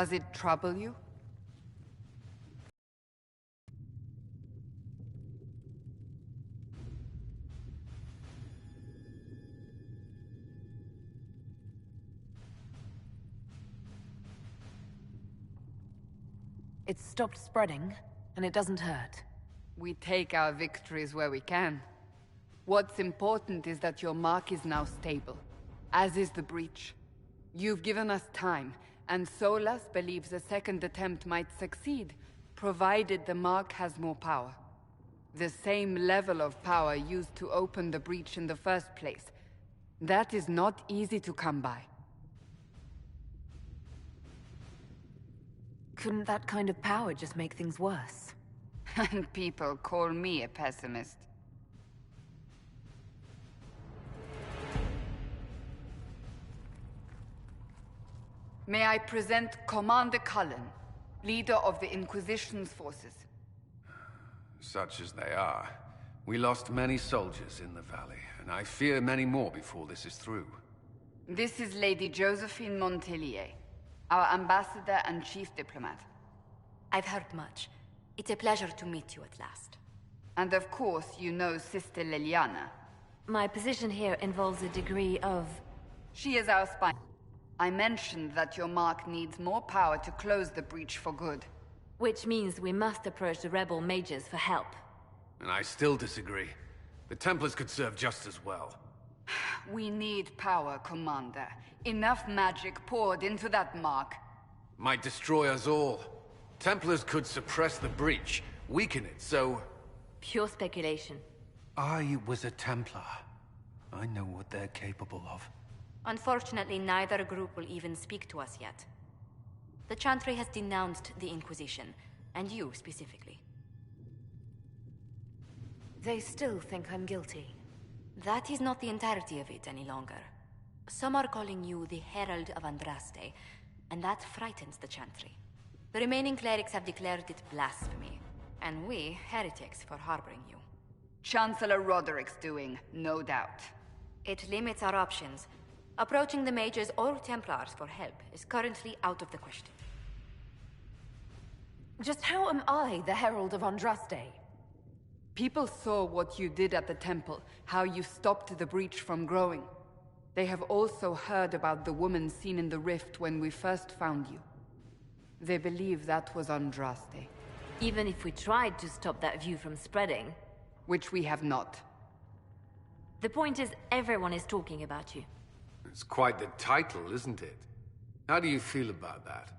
Does it trouble you? It's stopped spreading, and it doesn't hurt. We take our victories where we can. What's important is that your mark is now stable, as is the breach. You've given us time, and Solas believes a second attempt might succeed, provided the mark has more power. The same level of power used to open the breach in the first place. That is not easy to come by. Couldn't that kind of power just make things worse? And people call me a pessimist. May I present Commander Cullen, leader of the Inquisition's forces. Such as they are. We lost many soldiers in the valley, and I fear many more before this is through. This is Lady Josephine Montelier, our ambassador and chief diplomat. I've heard much. It's a pleasure to meet you at last. And of course, you know Sister Liliana. My position here involves a degree of... She is our spy. I mentioned that your mark needs more power to close the breach for good. Which means we must approach the rebel mages for help. And I still disagree. The Templars could serve just as well. We need power, Commander. Enough magic poured into that mark. Might destroy us all. Templars could suppress the breach, weaken it, so... Pure speculation. I was a Templar. I know what they're capable of. Unfortunately, neither group will even speak to us yet. The Chantry has denounced the Inquisition, and you specifically. They still think I'm guilty. That is not the entirety of it any longer. Some are calling you the Herald of Andraste, and that frightens the Chantry. The remaining clerics have declared it blasphemy, and we, heretics, for harboring you. Chancellor Roderick's doing, no doubt. It limits our options. Approaching the mages or Templars for help is currently out of the question. Just how am I the Herald of Andraste? People saw what you did at the temple, how you stopped the breach from growing. They have also heard about the woman seen in the rift when we first found you. They believe that was Andraste. Even if we tried to stop that view from spreading... Which we have not. The point is, everyone is talking about you. It's quite the title, isn't it? How do you feel about that?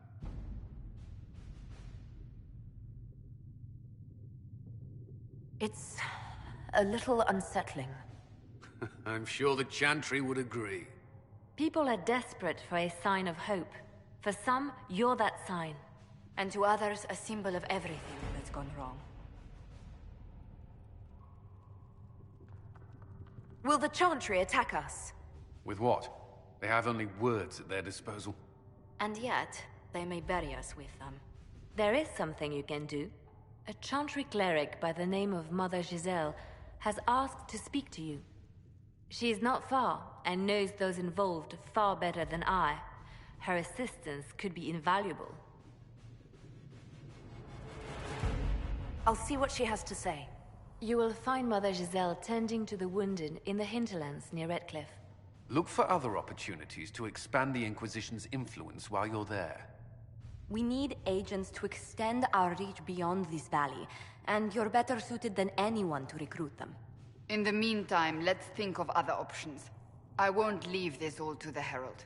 It's a little unsettling. I'm sure the Chantry would agree. People are desperate for a sign of hope. For some, you're that sign. And to others, a symbol of everything that's gone wrong. Will the Chantry attack us? With what? They have only words at their disposal. And yet, they may bury us with them. There is something you can do. A Chantry cleric by the name of Mother Giselle has asked to speak to you. She is not far, and knows those involved far better than I. Her assistance could be invaluable. I'll see what she has to say. You will find Mother Giselle tending to the wounded in the hinterlands near Redcliffe. Look for other opportunities to expand the Inquisition's influence while you're there. We need agents to extend our reach beyond this valley, and you're better suited than anyone to recruit them. In the meantime, let's think of other options. I won't leave this all to the Herald.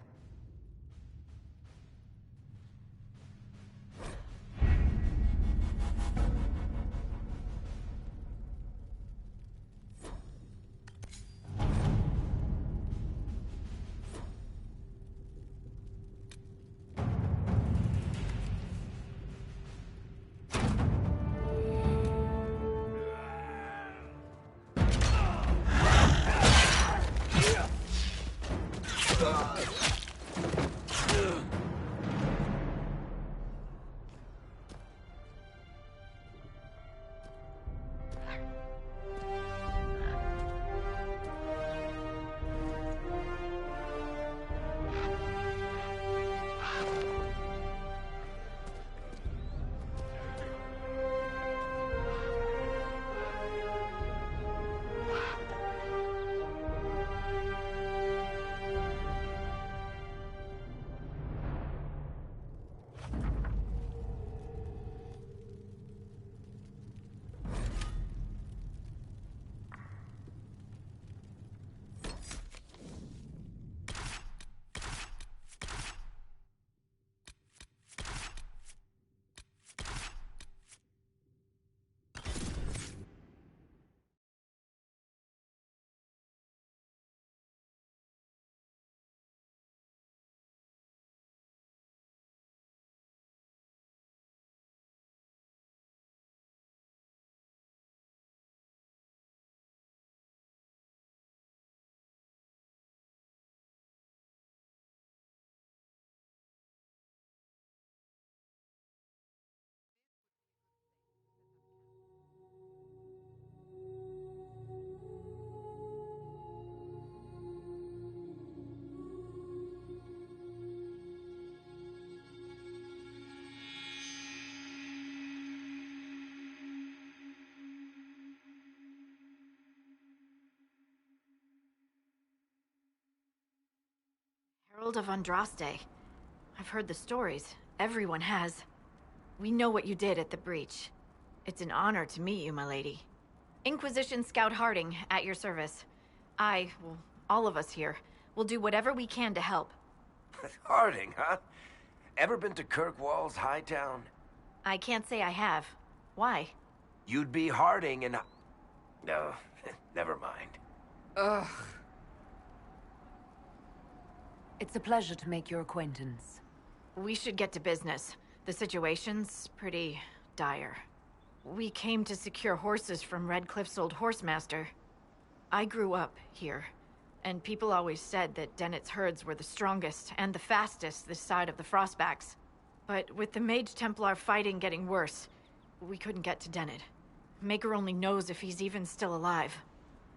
Herald of Andraste. I've heard the stories. Everyone has. We know what you did at the breach. It's an honor to meet you, my lady. Inquisition Scout Harding, at your service. Well, all of us here, will do whatever we can to help. Harding, huh? Ever been to Kirkwall's Hightown? I can't say I have. Why? You'd be Harding and... No, never mind. Ugh. It's a pleasure to make your acquaintance. We should get to business. The situation's pretty dire. We came to secure horses from Redcliffe's old horsemaster. I grew up here, and people always said that Dennett's herds were the strongest and the fastest this side of the Frostbacks. But with the Mage Templar fighting getting worse, we couldn't get to Dennett. Maker only knows if he's even still alive.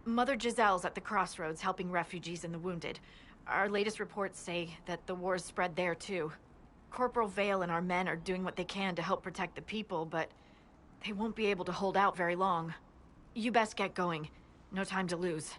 Mother Giselle's at the crossroads helping refugees and the wounded. Our latest reports say that the war's spread there too. Corporal Vale and our men are doing what they can to help protect the people, but they won't be able to hold out very long. You best get going. No time to lose.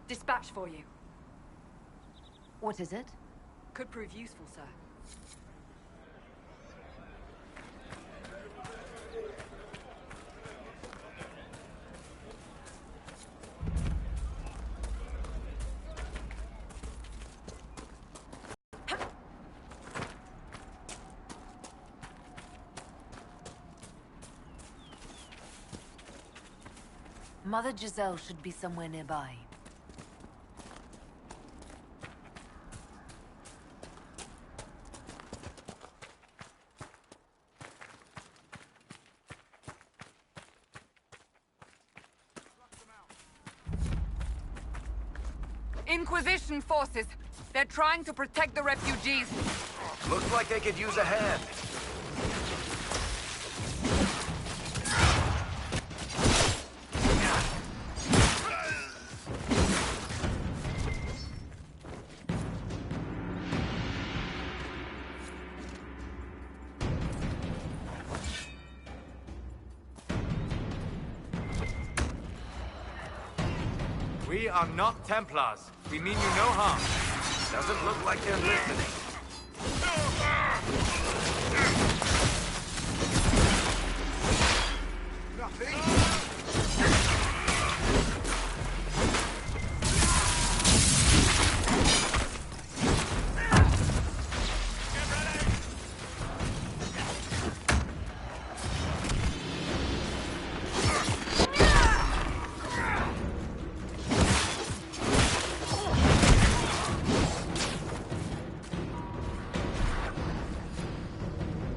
Dispatch for you. What is it? Could prove useful, sir. Mother Giselle should be somewhere nearby. Inquisition forces! They're trying to protect the refugees! Looks like they could use a hand. We are not Templars. We mean you no harm. Doesn't look like they're listening.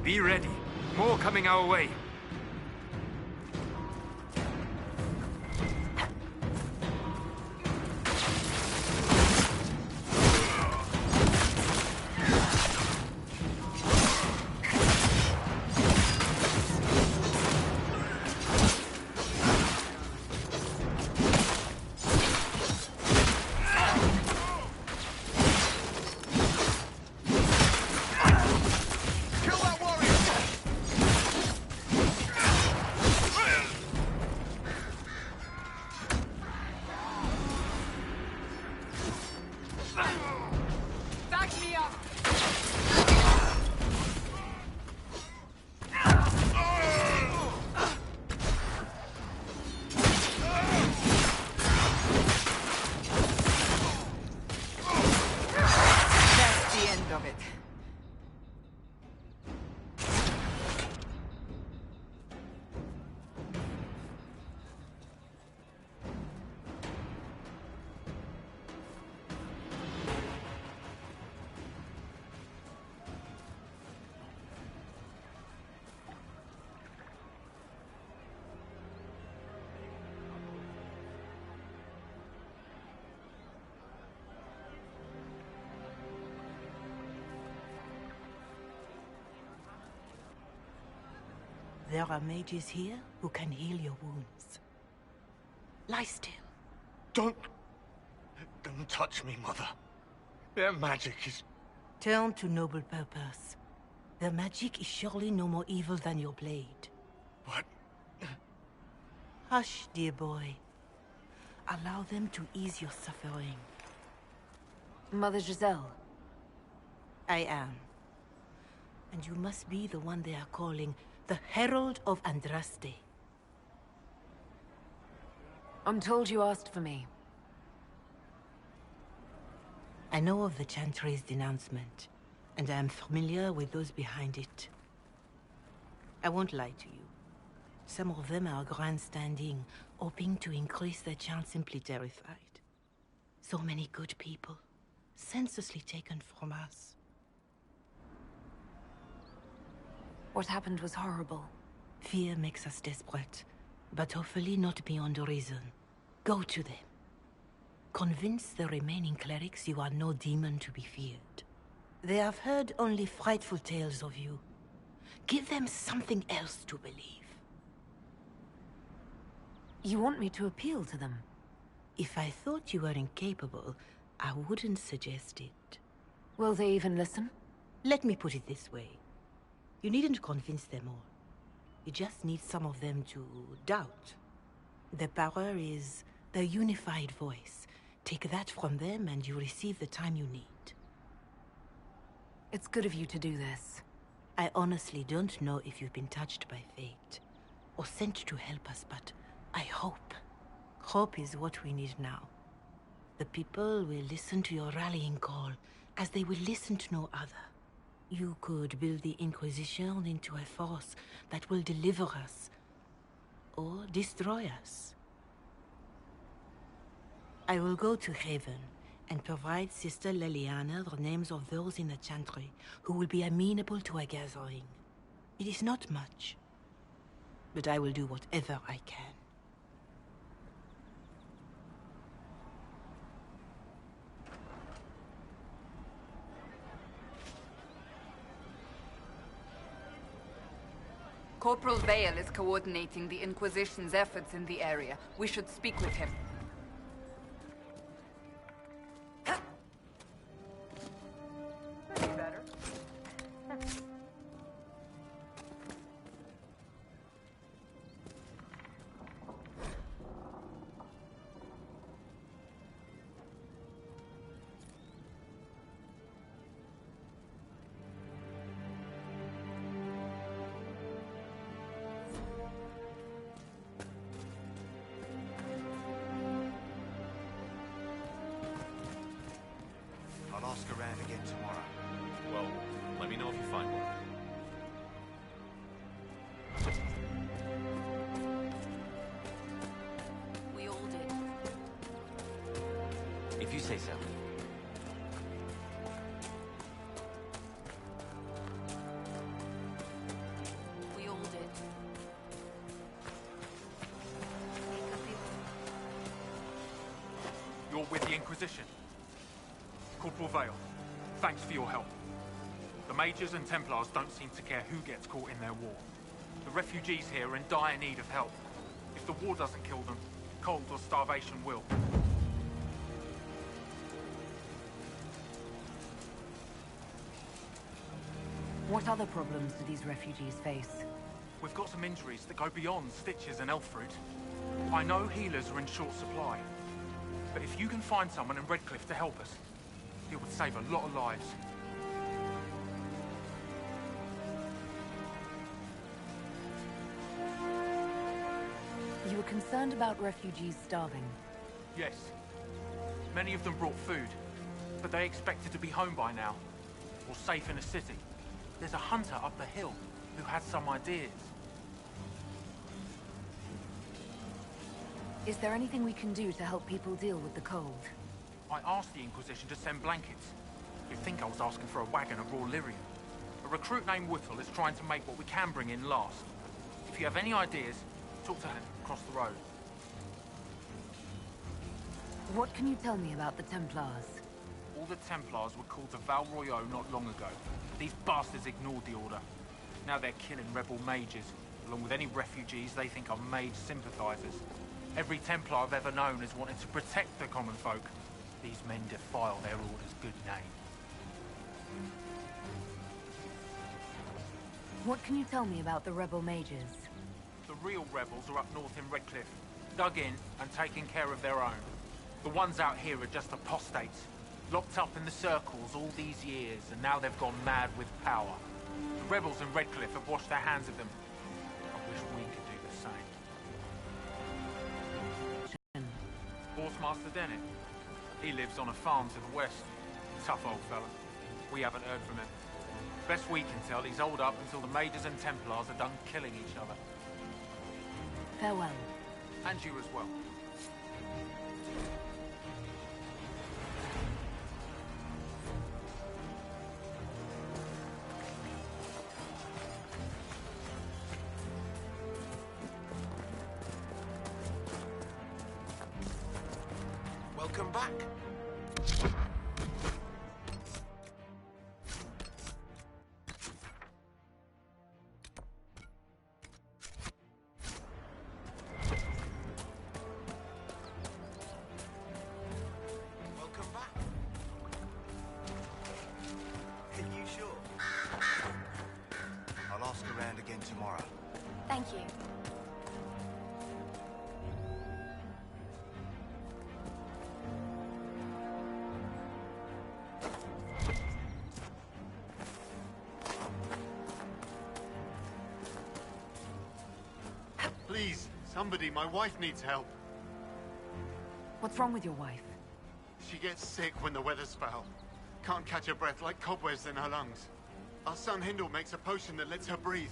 Be ready. More coming our way. There are mages here who can heal your wounds. Lie still. Don't touch me, Mother. Their magic is... Turn to noble purpose. Their magic is surely no more evil than your blade. What? Hush, dear boy. Allow them to ease your suffering. Mother Giselle. I am. And you must be the one they are calling the Herald of Andraste. I'm told you asked for me. I know of the Chantry's denouncement, and I am familiar with those behind it. I won't lie to you. Some of them are grandstanding, hoping to increase their chant simply terrified. So many good people, senselessly taken from us. What happened was horrible. Fear makes us desperate, but hopefully not beyond reason. Go to them. Convince the remaining clerics you are no demon to be feared. They have heard only frightful tales of you. Give them something else to believe. You want me to appeal to them? If I thought you were incapable, I wouldn't suggest it. Will they even listen? Let me put it this way. You needn't convince them all. You just need some of them to doubt. Their power is their unified voice. Take that from them and you receive the time you need. It's good of you to do this. I honestly don't know if you've been touched by fate, or sent to help us, but I hope. Hope is what we need now. The people will listen to your rallying call, as they will listen to no other. You could build the Inquisition into a force that will deliver us, or destroy us. I will go to Haven and provide Sister Leliana the names of those in the Chantry who will be amenable to a gathering. It is not much, but I will do whatever I can. Corporal Vale is coordinating the Inquisition's efforts in the area. We should speak with him. I'll ask around again tomorrow. Well, let me know if you find one. We all did. If you say so. We all did. You're with the Inquisition. Corporal Vale, thanks for your help. The Mages and Templars don't seem to care who gets caught in their war. The refugees here are in dire need of help. If the war doesn't kill them, cold or starvation will. What other problems do these refugees face? We've got some injuries that go beyond stitches and elf fruit. I know healers are in short supply, but if you can find someone in Redcliffe to help us, it would save a lot of lives. You were concerned about refugees starving. Yes. Many of them brought food, but they expected to be home by now, or safe in a city. There's a hunter up the hill who had some ideas. Is there anything we can do to help people deal with the cold? I asked the Inquisition to send blankets. You'd think I was asking for a wagon of raw lyrium. A recruit named Whittle is trying to make what we can bring in last. If you have any ideas, talk to him across the road. What can you tell me about the Templars? All the Templars were called to Val Royeaux not long ago. These bastards ignored the order. Now they're killing rebel mages, along with any refugees they think are Mage sympathizers. Every Templar I've ever known has wanted to protect the common folk. These men defile their order's good name. What can you tell me about the rebel mages? The real rebels are up north in Redcliffe, dug in and taking care of their own. The ones out here are just apostates, locked up in the circles all these years, and now they've gone mad with power. The rebels in Redcliffe have washed their hands of them. I wish we could do the same. Horsemaster Dennett. He lives on a farm to the west. Tough old fella. We haven't heard from him. Best we can tell, he's holed up until the Mages and Templars are done killing each other. Farewell. And you as well. Welcome back. Tomorrow. Thank you. Please, somebody, my wife needs help. What's wrong with your wife? She gets sick when the weather's foul. Can't catch her breath like cobwebs in her lungs. Our son Hindle makes a potion that lets her breathe.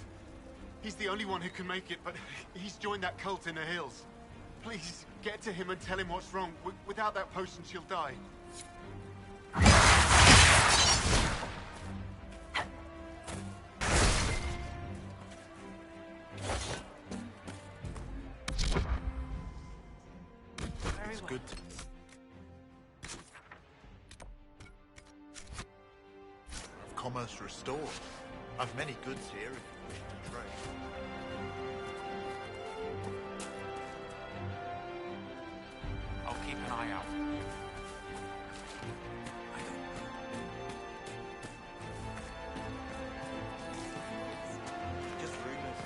He's the only one who can make it, but he's joined that cult in the hills. Please, get to him and tell him what's wrong. Without that potion, she'll die. It's good. Commerce restored. I've many goods here if you wish to trade. I'll keep an eye out. Just rumors.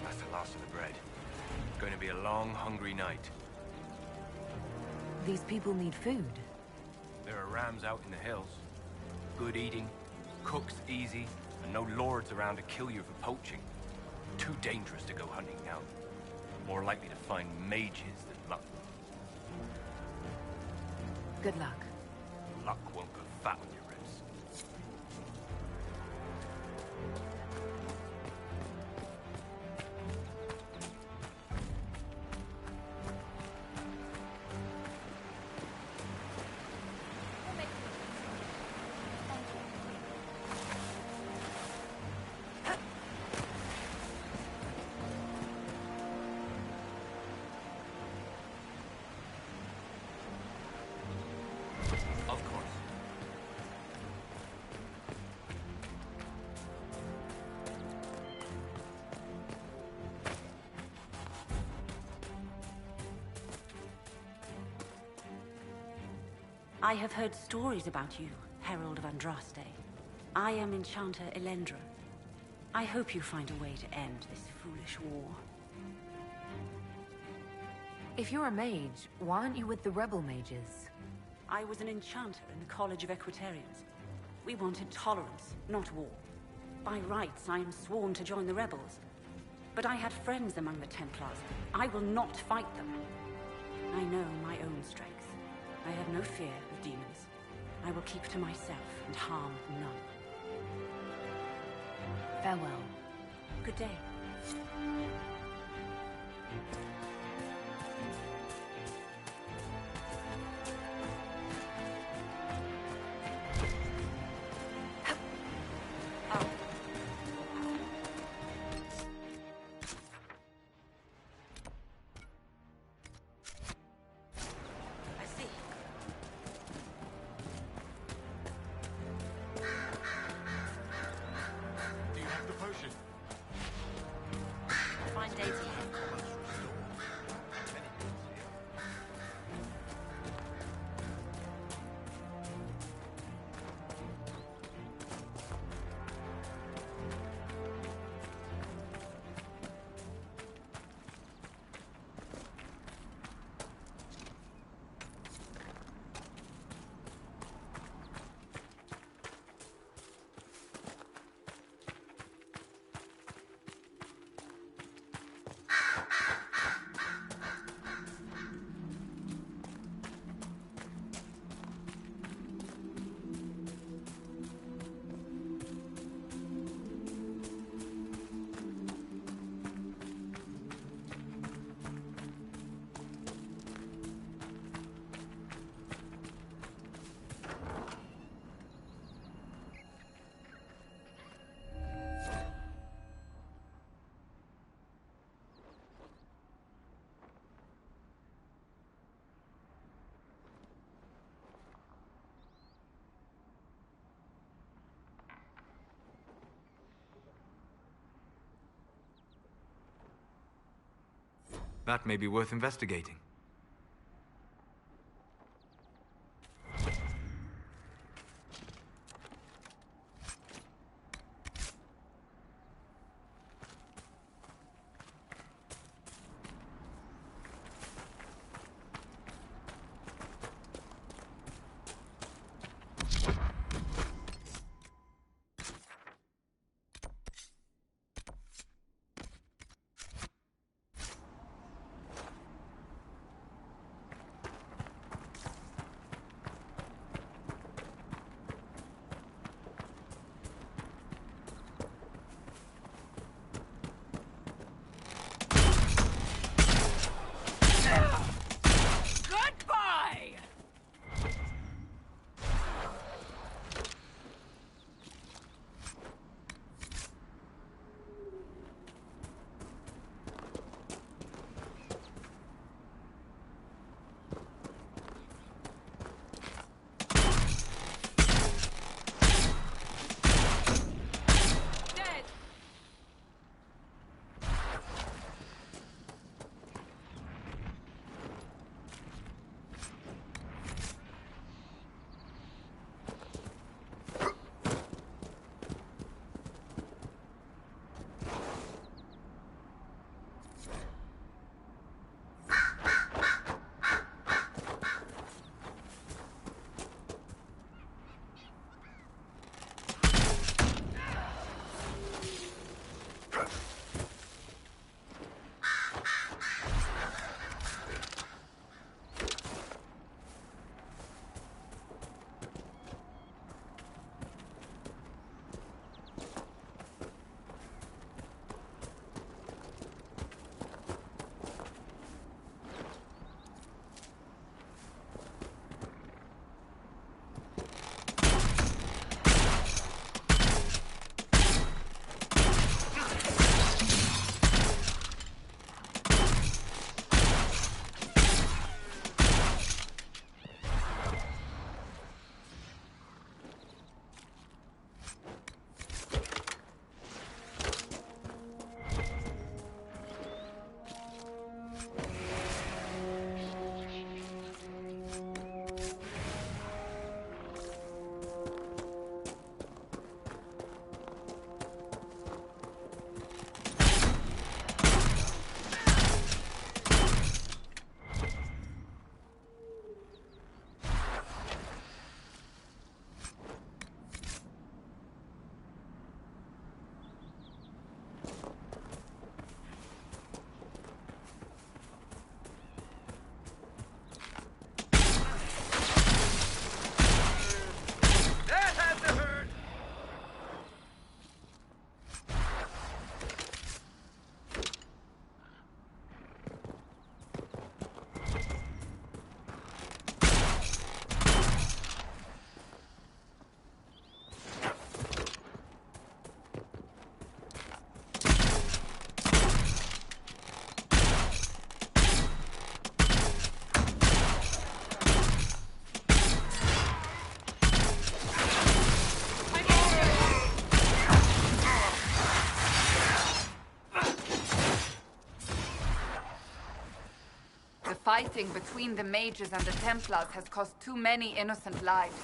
That's the last of the bread. It's going to be a long, hungry night. These people need food. There are rams out in the hills. Good eating, cooks easy, and no lords around to kill you for poaching. Too dangerous to go hunting now. More likely to find mages than luck. Good luck. Luck won't go fat on your ribs. Of course. I have heard stories about you, Herald of Andraste. I am Enchanter Elendra. I hope you find a way to end this foolish war. If you're a mage, why aren't you with the rebel mages? I was an enchanter in the College of Equitarians. We wanted tolerance, not war. By rights, I am sworn to join the rebels. But I had friends among the Templars. I will not fight them. I know my own strength. I have no fear of demons. I will keep to myself and harm none. Farewell. Good day. That may be worth investigating. Fighting between the mages and the Templars has cost too many innocent lives.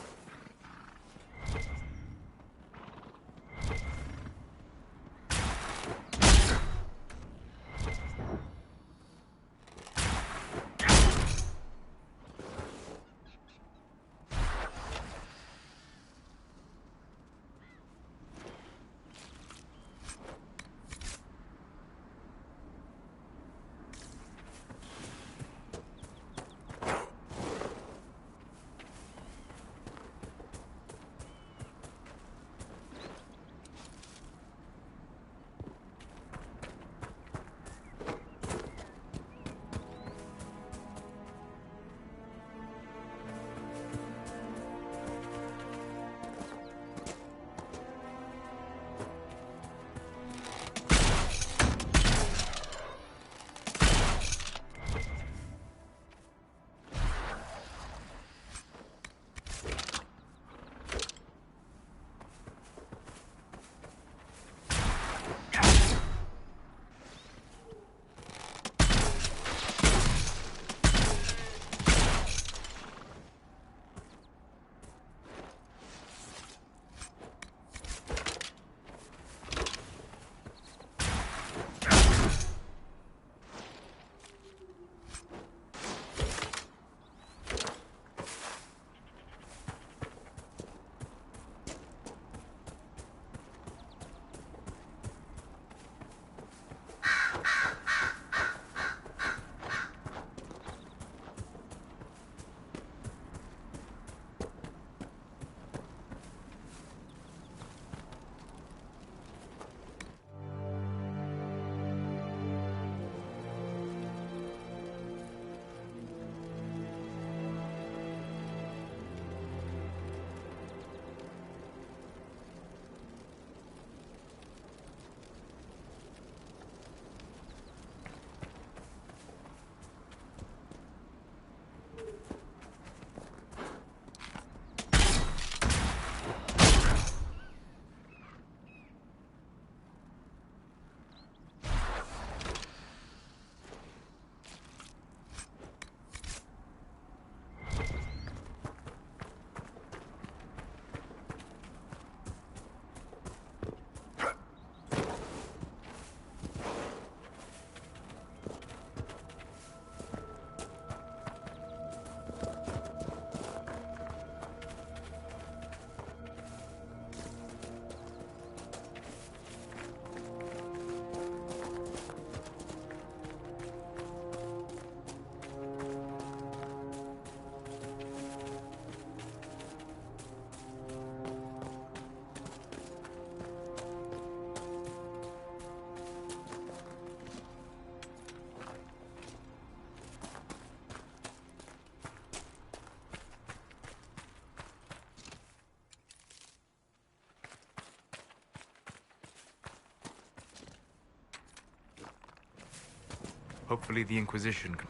Hopefully the Inquisition can...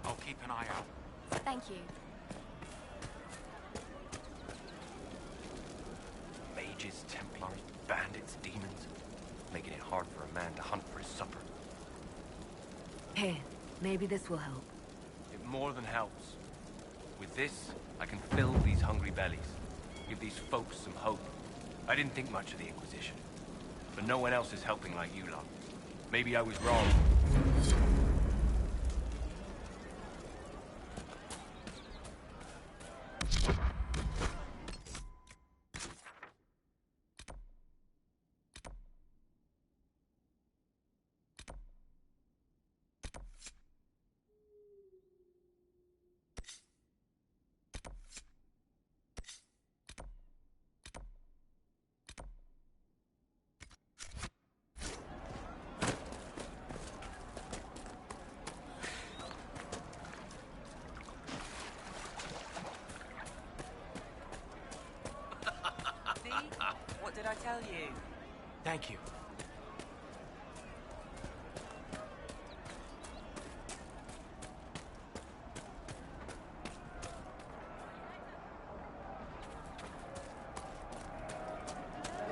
I'll keep an eye out. Thank you. Mages, Templars, bandits, demons. Making it hard for a man to hunt for his supper. Here, maybe this will help. It more than helps. With this, I can fill these hungry bellies. Give these folks some hope. I didn't think much of the Inquisition. But no one else is helping like you lot. Maybe I was wrong. What did I tell you? Thank you.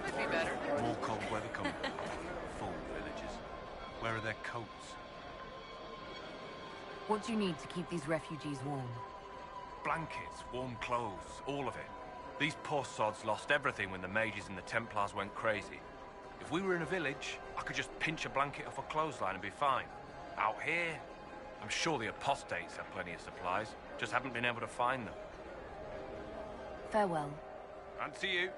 Could be better. More cold weather coming. Fool villagers. Where are their coats? What do you need to keep these refugees warm? Blankets, warm clothes, all of it. These poor sods lost everything when the mages and the Templars went crazy. If we were in a village, I could just pinch a blanket off a clothesline and be fine. Out here, I'm sure the apostates have plenty of supplies, just haven't been able to find them. Farewell. And to you.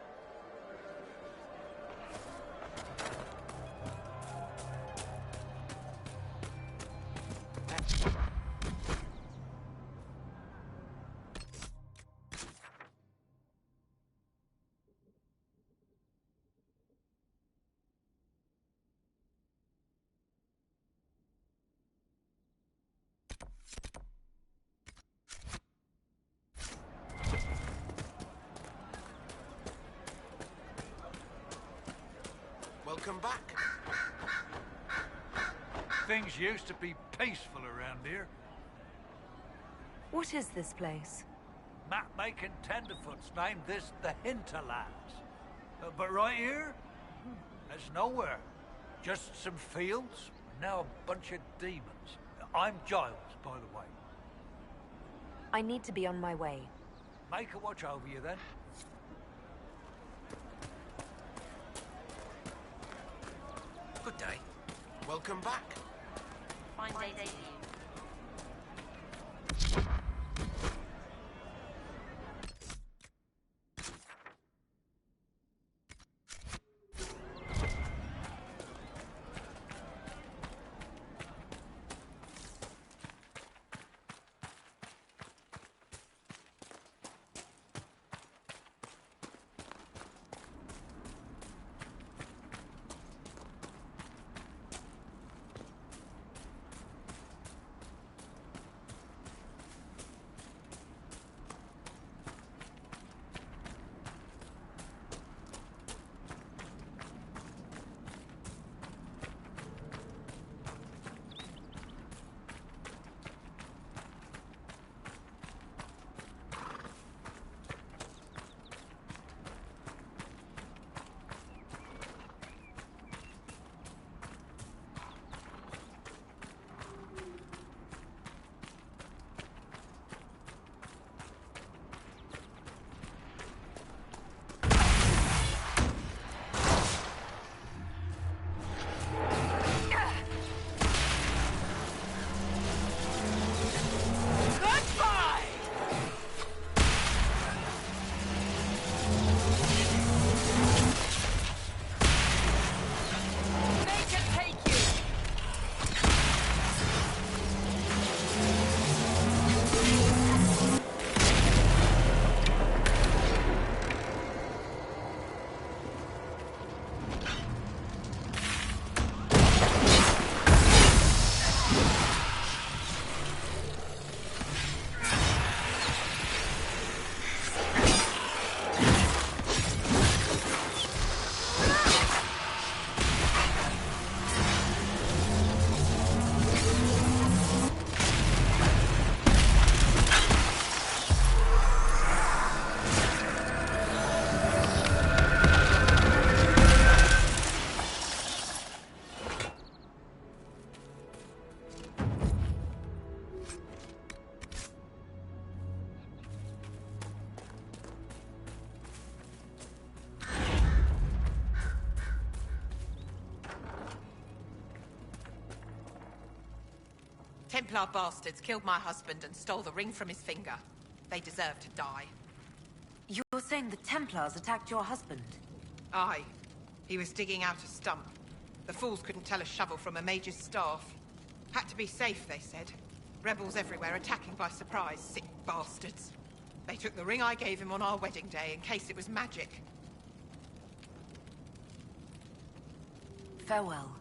Welcome back. Things used to be peaceful around here. What is this place? Map-making tenderfoots named this the Hinterlands. But right here, there's nowhere. Just some fields, and now a bunch of demons. I'm Giles, by the way. I need to be on my way. Make a watch over you, then. Good day. Welcome back. Fine day to you. Templar bastards killed my husband and stole the ring from his finger. They deserve to die. You're saying the Templars attacked your husband? Aye. He was digging out a stump. The fools couldn't tell a shovel from a mage's staff. Had to be safe, they said. Rebels everywhere attacking by surprise, sick bastards. They took the ring I gave him on our wedding day in case it was magic. Farewell.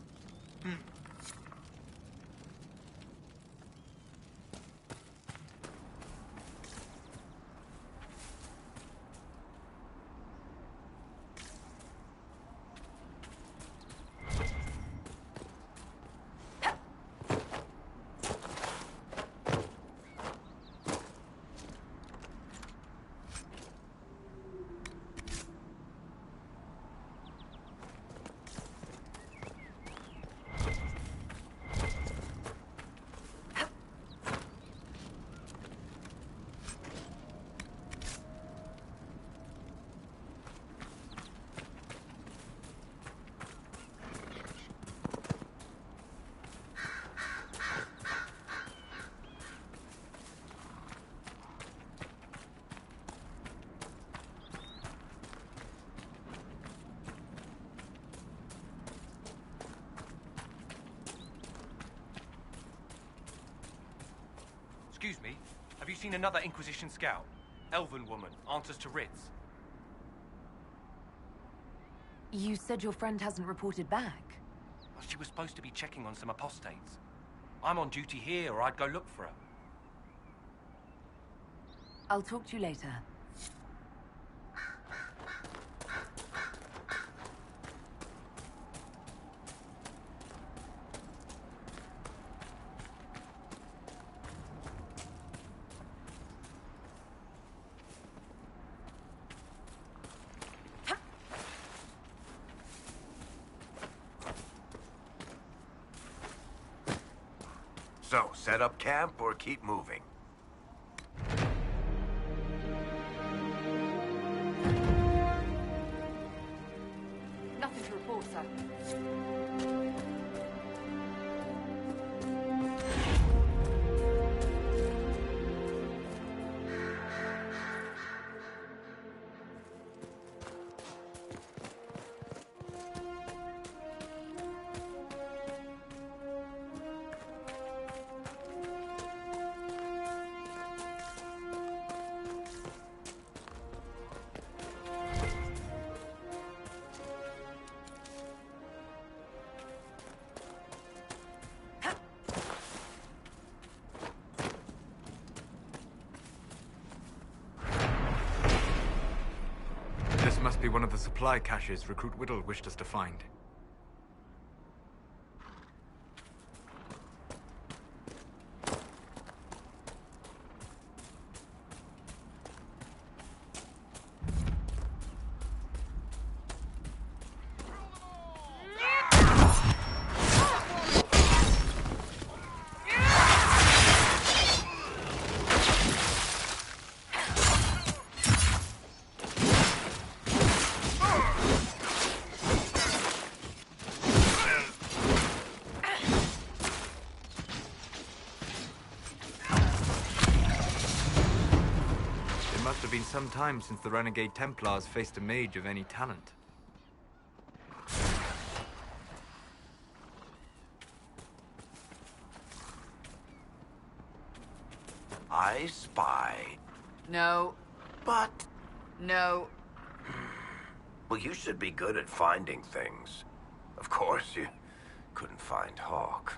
Excuse me, have you seen another Inquisition scout? Elven woman, answers to writs. You said your friend hasn't reported back. Well, she was supposed to be checking on some apostates. I'm on duty here, or I'd go look for her. I'll talk to you later. So, set up camp or keep moving? Nothing to report, sir. Must be one of the supply caches Recruit Whittle wished us to find. Been some time since the renegade Templars faced a mage of any talent. I spy. No. But... No. Well, you should be good at finding things. Of course, you couldn't find Hawk.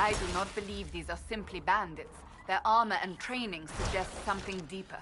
I do not believe these are simply bandits. Their armor and training suggest something deeper.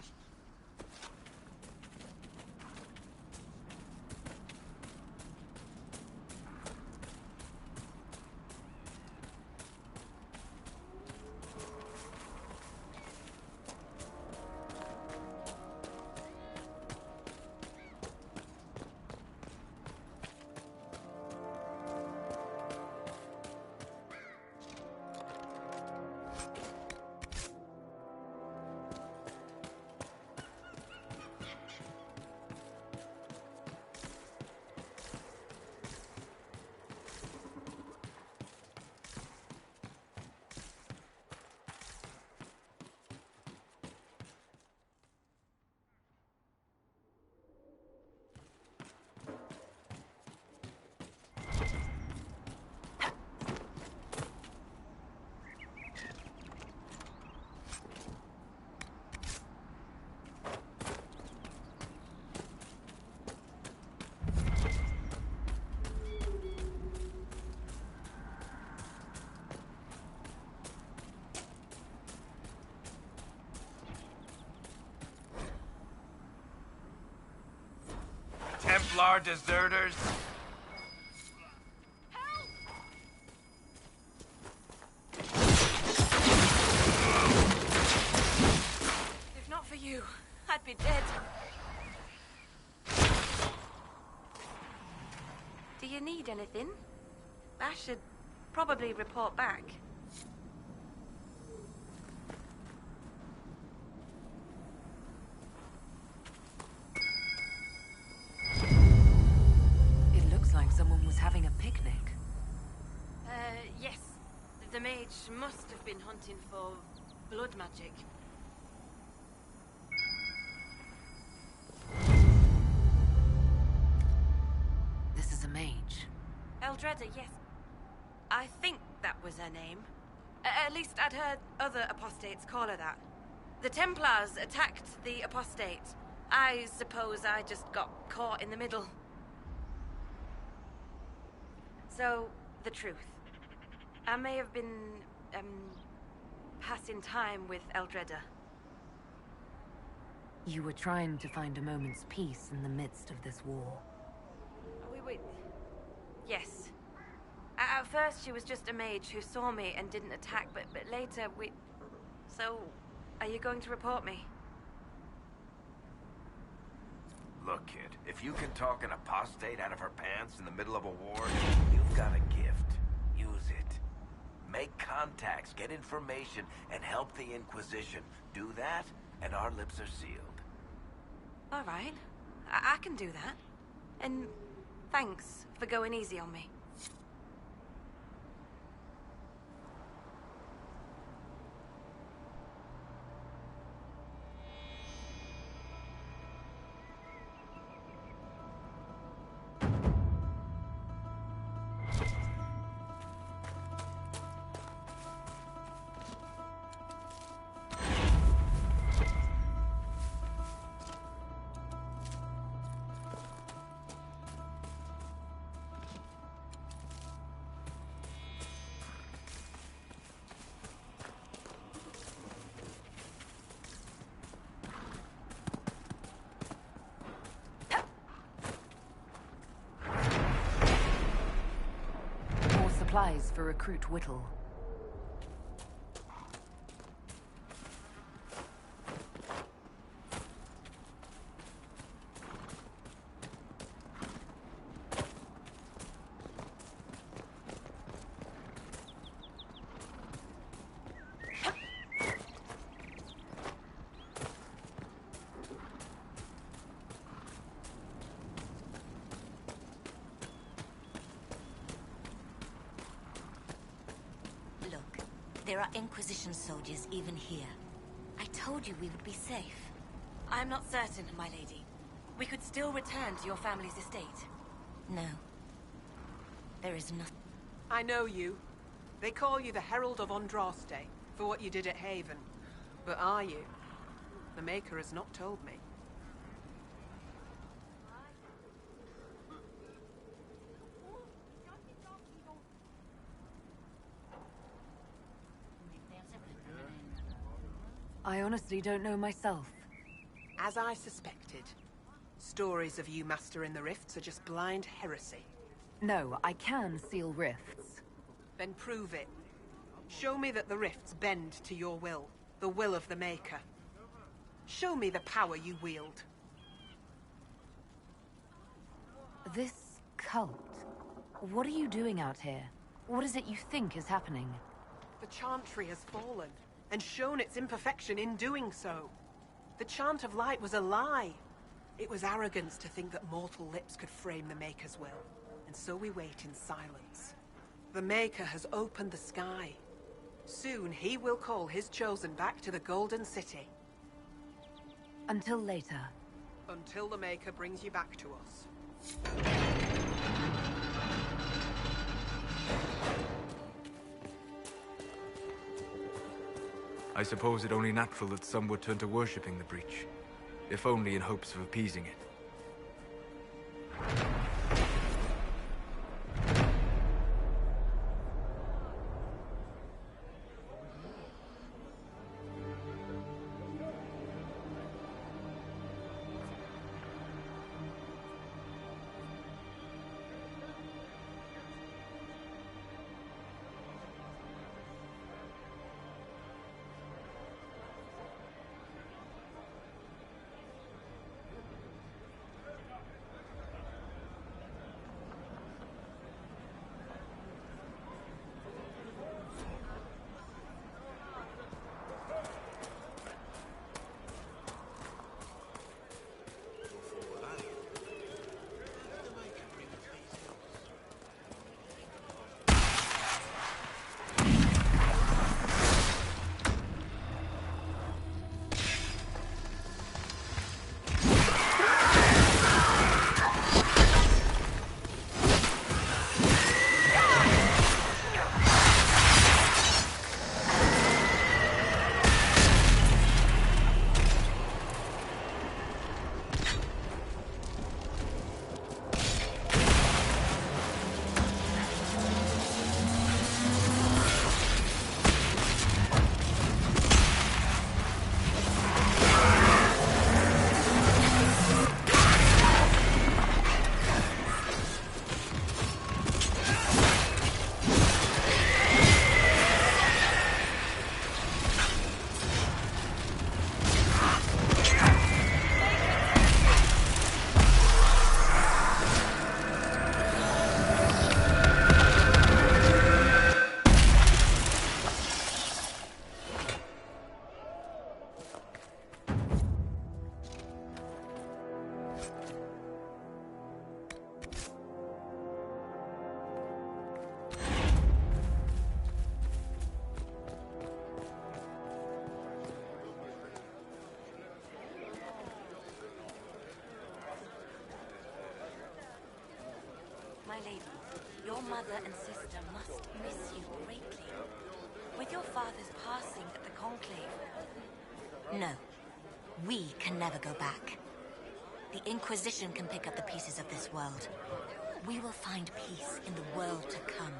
Templar deserters? If not for you, I'd be dead. Do you need anything? I should probably report back. It looks like someone was having a picnic. Yes. The mage must have been hunting for blood magic. This is a mage. Eldreda, yes. I think that was her name. At least I'd heard other apostates call her that. The Templars attacked the apostate. I suppose I just got caught in the middle. So, the truth. I may have been, passing time with Eldreda. You were trying to find a moment's peace in the midst of this war. Wait. Yes. At first, she was just a mage who saw me and didn't attack, but later we... So, are you going to report me? Look, kid, if you can talk an apostate out of her pants in the middle of a war, you've got a gift. Use it. Make contacts, get information, and help the Inquisition. Do that, and our lips are sealed. All right. I can do that. And thanks for going easy on me. Supplies for Recruit Whittle. There are Inquisition soldiers even here. I told you we would be safe. I'm not certain, my lady. We could still return to your family's estate. No. There is nothing. I know you. They call you the Herald of Andraste for what you did at Haven. But are you? The Maker has not told me. I honestly don't know myself. As I suspected. Stories of you mastering the rifts are just blind heresy. No, I can seal rifts. Then prove it. Show me that the rifts bend to your will, the will of the Maker. Show me the power you wield. This cult, what are you doing out here? What is it you think is happening? The Chantry has fallen, and shown its imperfection in doing so. The Chant of Light was a lie. It was arrogance to think that mortal lips could frame the Maker's will, and so we wait in silence. The Maker has opened the sky. Soon he will call his chosen back to the Golden City. Until later. Until the Maker brings you back to us. I suppose it only natural that some would turn to worshipping the breach, if only in hopes of appeasing it. My lady, your mother and sister must miss you greatly. With your father's passing at the Conclave... No. We can never go back. The Inquisition can pick up the pieces of this world. We will find peace in the world to come.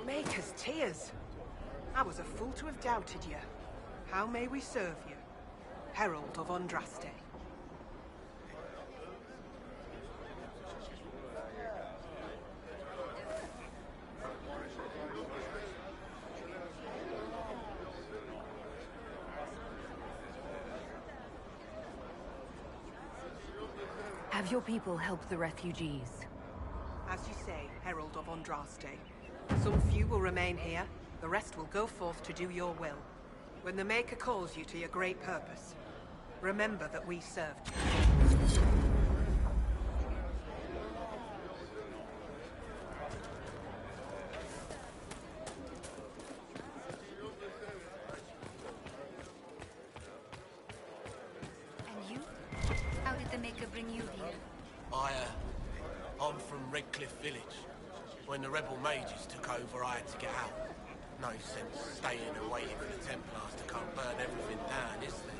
Maker's tears. I was a fool to have doubted you. How may we serve you? Herald of Andraste. Have your people helped the refugees? As you say, Herald of Andraste. Some few will remain here, the rest will go forth to do your will. When the Maker calls you to your great purpose, remember that we served you. And you? How did the Maker bring you here? I'm from Redcliffe Village. When the rebel mages took over, I had to get out. No sense staying and waiting for the Templars to come burn everything down, is there?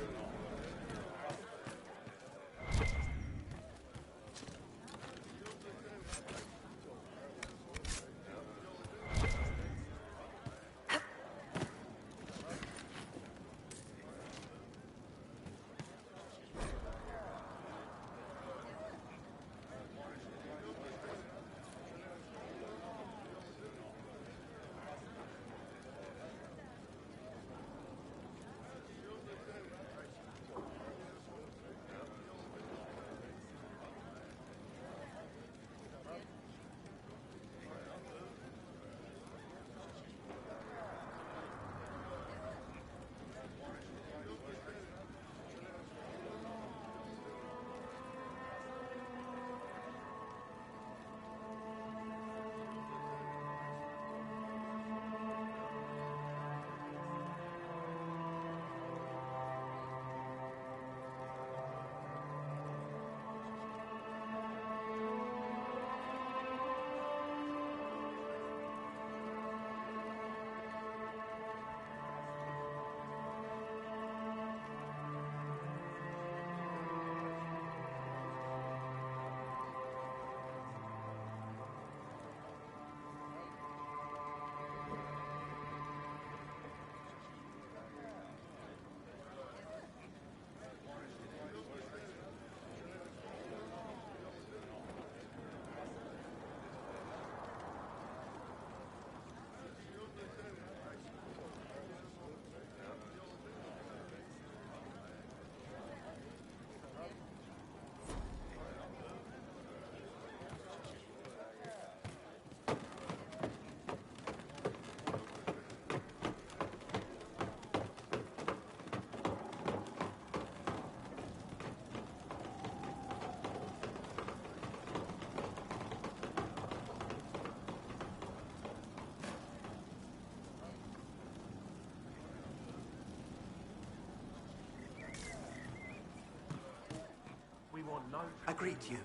I greet you.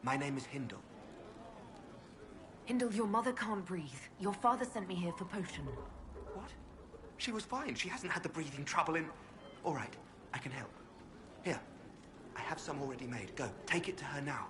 My name is Hindle. Hindle, your mother can't breathe. Your father sent me here for potion. What? She was fine. She hasn't had the breathing trouble in... All right, I can help. Here, I have some already made. Go, take it to her now.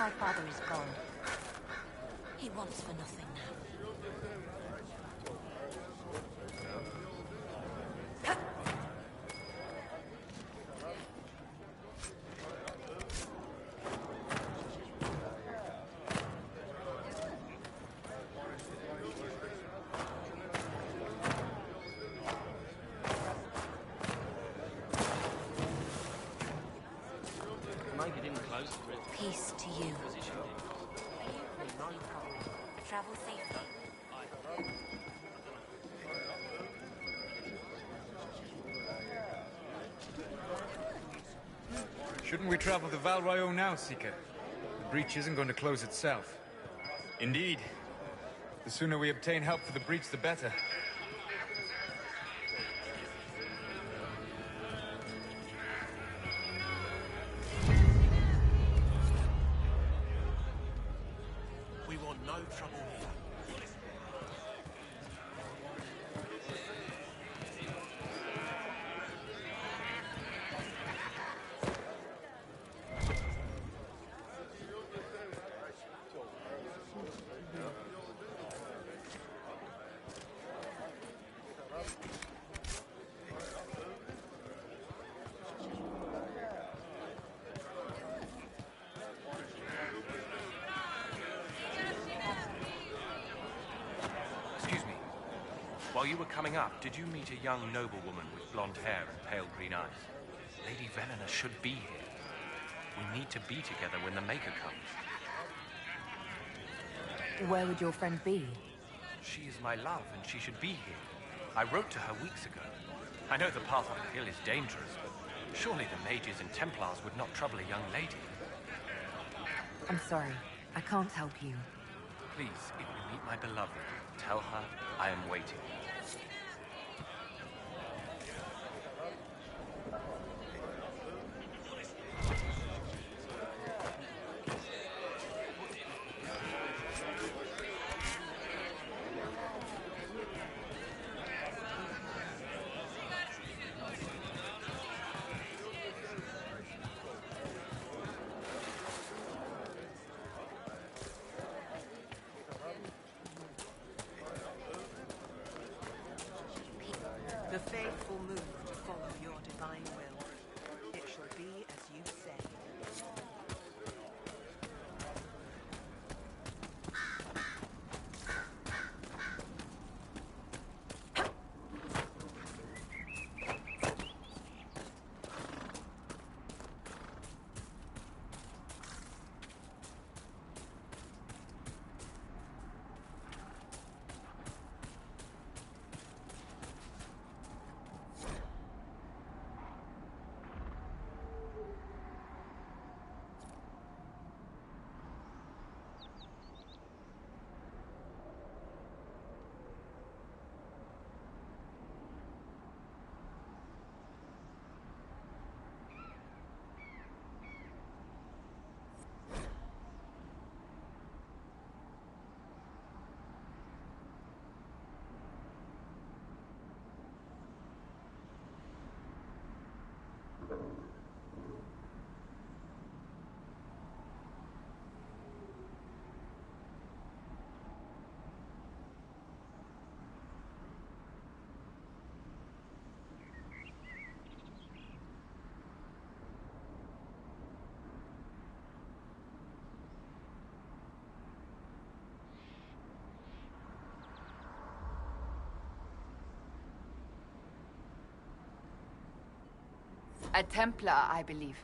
my father is gone. He wants for nothing now. Peace to you. Travel safely. Shouldn't we travel to Val Royeaux now, Seeker? The breach isn't going to close itself. Indeed. The sooner we obtain help for the breach, the better. We want no trouble here. While you were coming up, did you meet a young noblewoman with blonde hair and pale green eyes? Lady Venona should be here. We need to be together when the Maker comes. Where would your friend be? She is my love, and she should be here. I wrote to her weeks ago. I know the path up the hill is dangerous, but surely the mages and Templars would not trouble a young lady. I'm sorry. I can't help you. Please, if you meet my beloved, tell her I am waiting. The faithful move to follow your divine will. It shall be as you say. A Templar, I believe.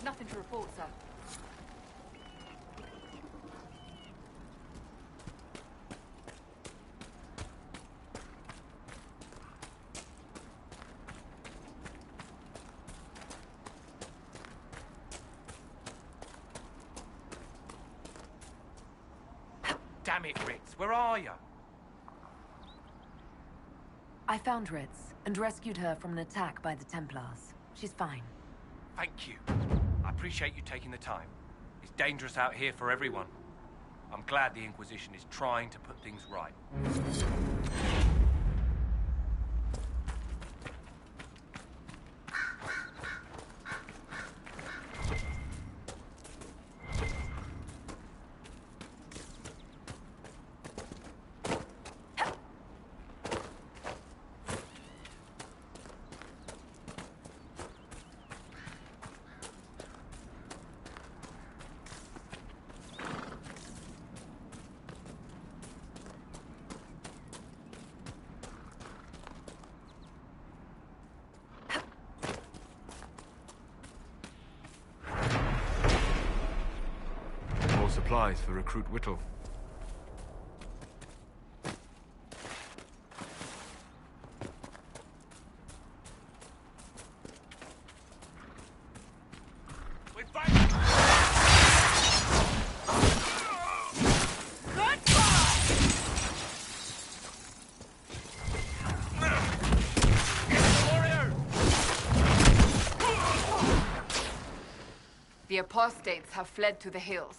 Nothing to report, sir. Damn it, Ritz, where are you? I found Ritz and rescued her from an attack by the Templars. She's fine. Thank you. I appreciate you taking the time. It's dangerous out here for everyone. I'm glad the Inquisition is trying to put things right. Supplies for Recruit Whittle. The apostates have fled to the hills.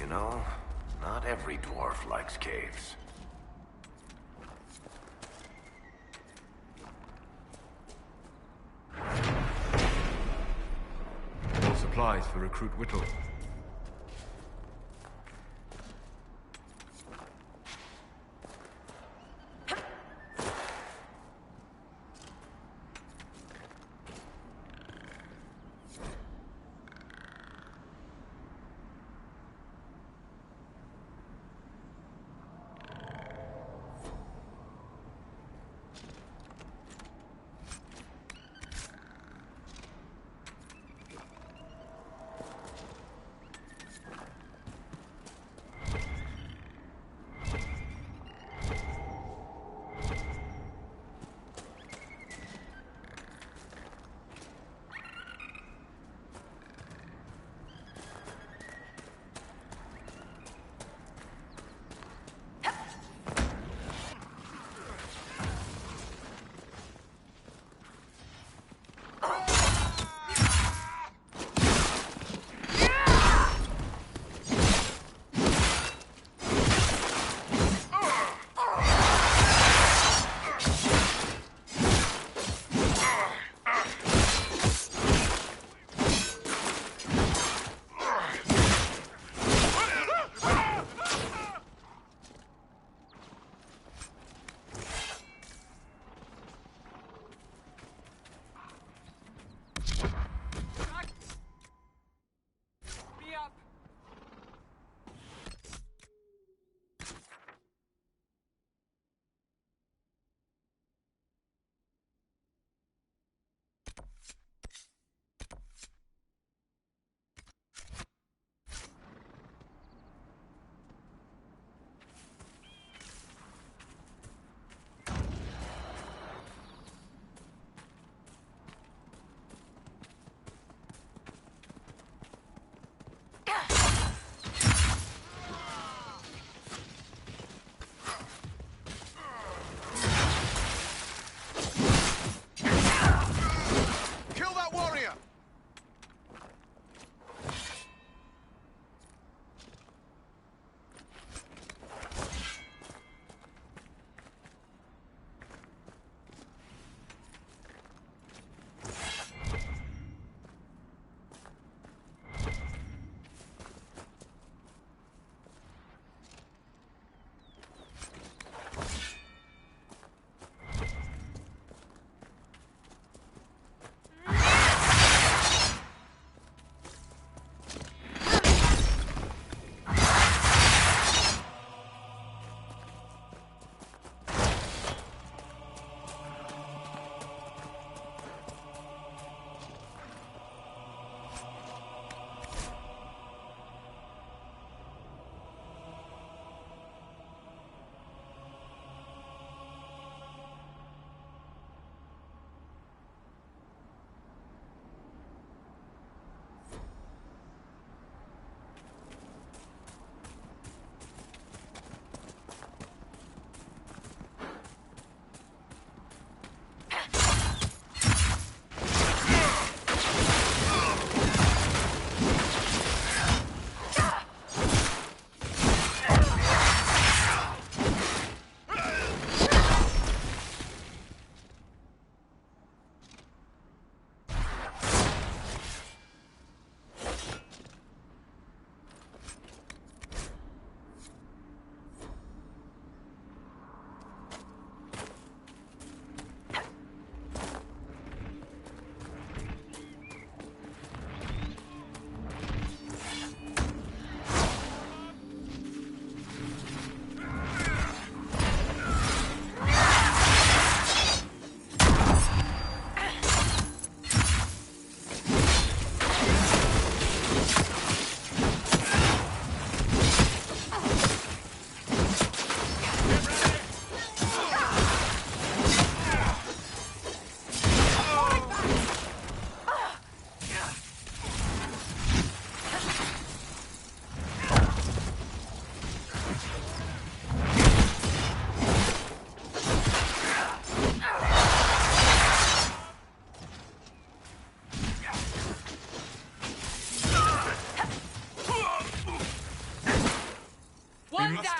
You know, not every dwarf likes caves. More supplies for Recruit Whittle.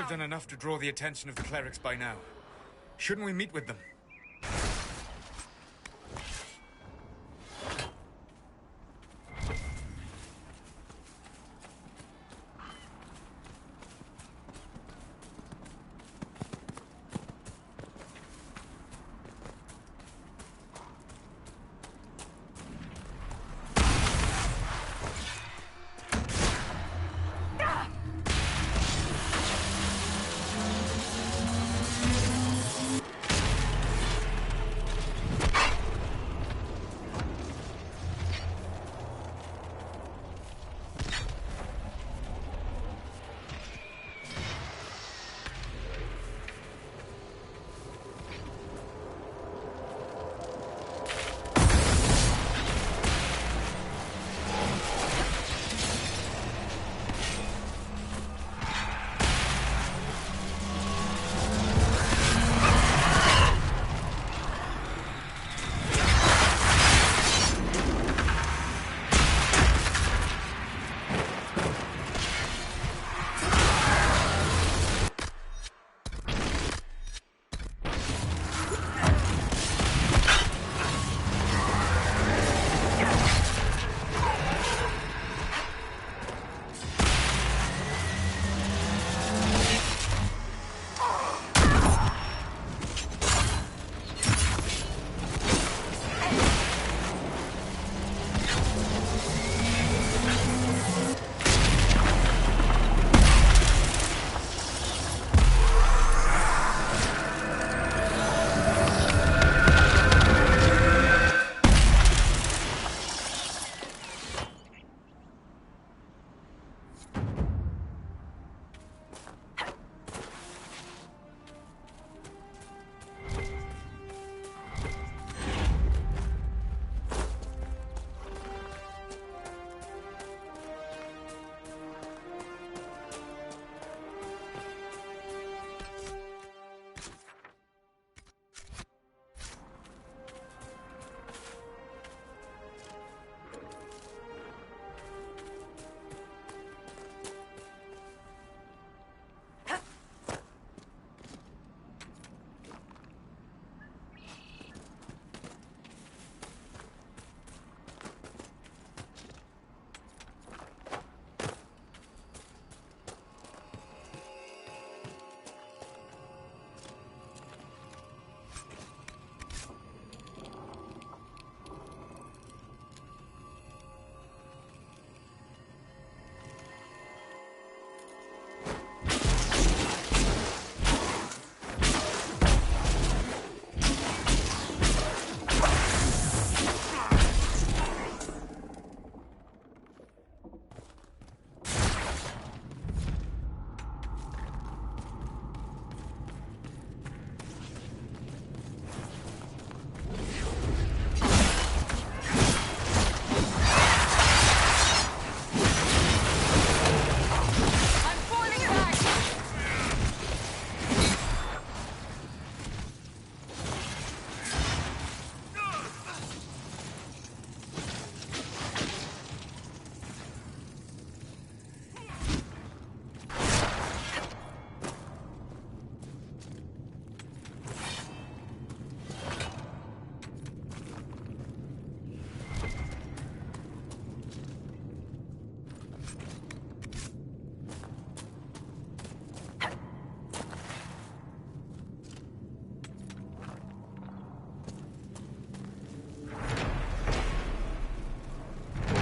have done enough to draw the attention of the clerics by now. Shouldn't we meet with them?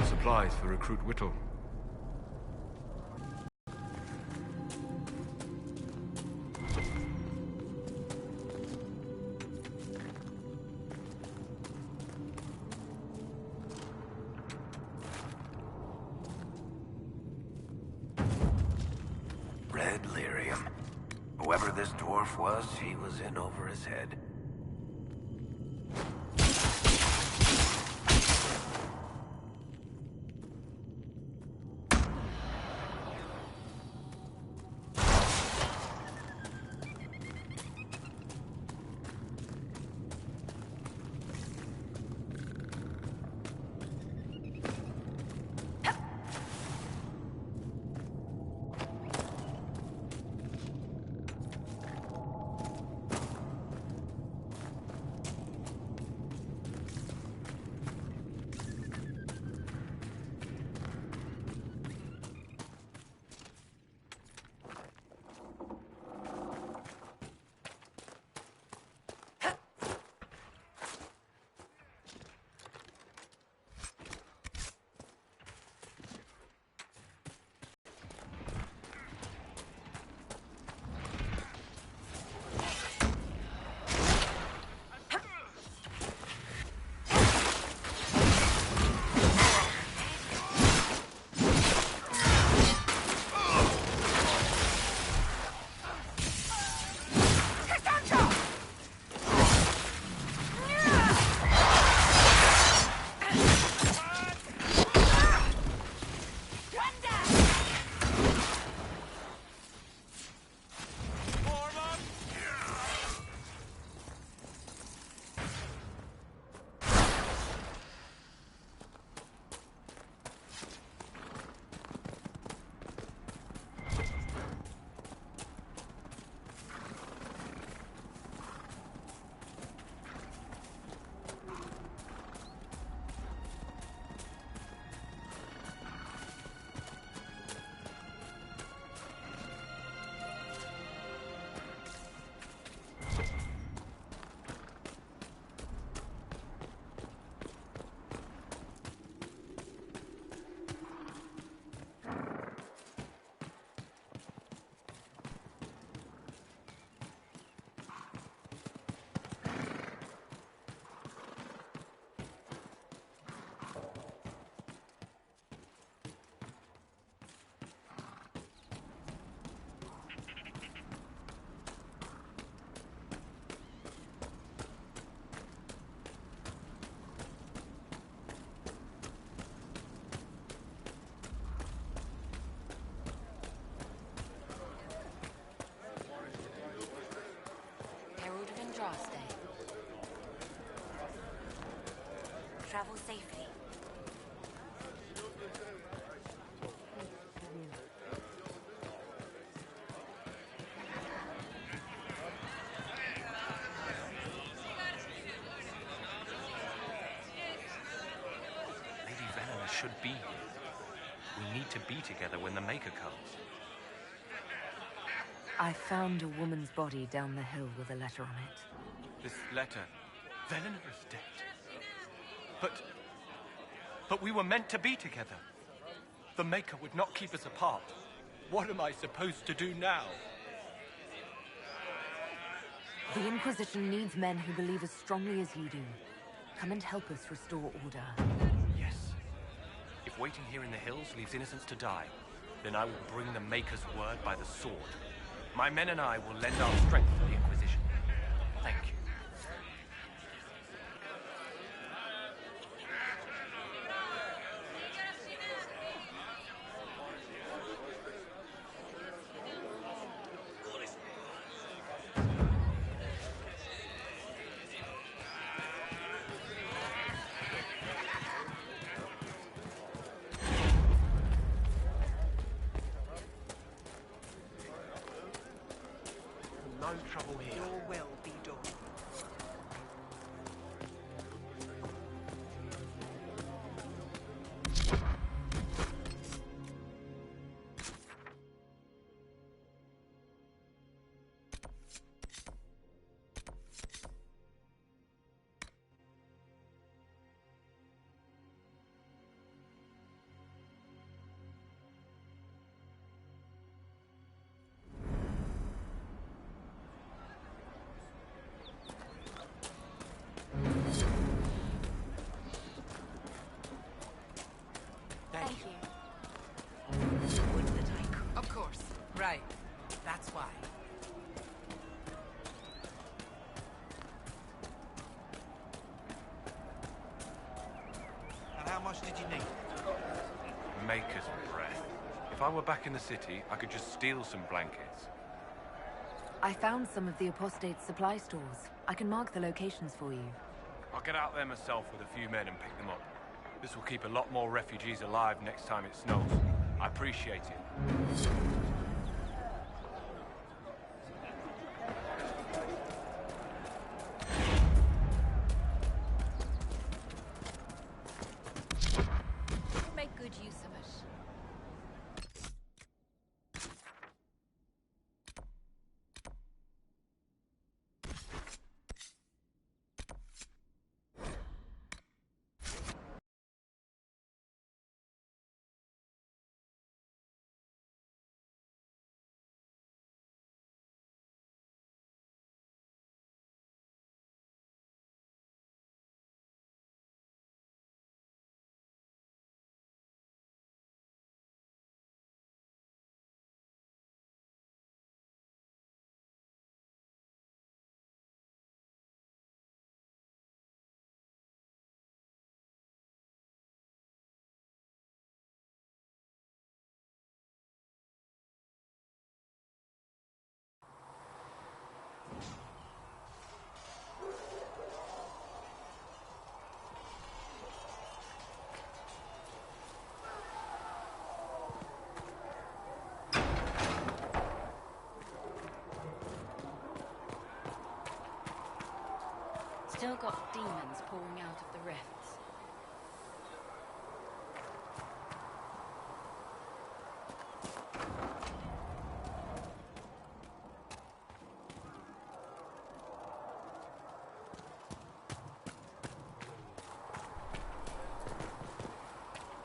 Supplies for Recruit Whittle. Red lyrium. Whoever this dwarf was, he was in over his head. travel safely. Lady Venona should be here. We need to be together when the Maker comes. I found a woman's body down the hill with a letter on it. This letter... Venona is dead. But we were meant to be together. The Maker would not keep us apart. What am I supposed to do now? The Inquisition needs men who believe as strongly as you do. Come and help us restore order. Yes. If waiting here in the hills leaves innocents to die, then I will bring the Maker's word by the sword. My men and I will lend our strength to the Inquisition. Thank you. No trouble here. Your will be done. Thank you. Would that I could. Of course. Right. That's why. And how much did you need? Maker's breath. If I were back in the city, I could just steal some blankets. I found some of the apostate's supply stores. I can mark the locations for you. I'll get out there myself with a few men and pick them up. This will keep a lot more refugees alive next time it snows. I appreciate it. Make good use of it. Still got demons pouring out of the rifts.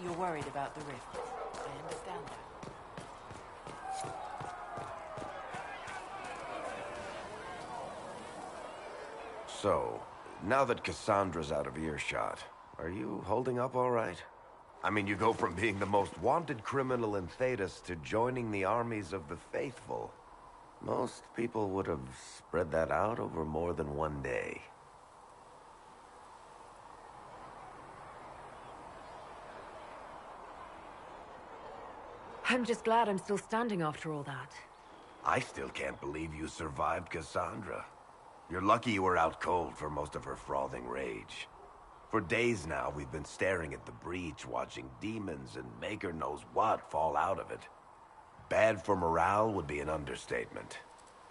You're worried about the rifts. I understand that. So, now that Cassandra's out of earshot, are you holding up all right? I mean, you go from being the most wanted criminal in Thedas to joining the armies of the faithful. Most people would have spread that out over more than one day. I'm just glad I'm still standing after all that. I still can't believe you survived Cassandra. You're lucky you were out cold for most of her frothing rage. For days now, we've been staring at the breach, watching demons and Maker knows what fall out of it. Bad for morale would be an understatement.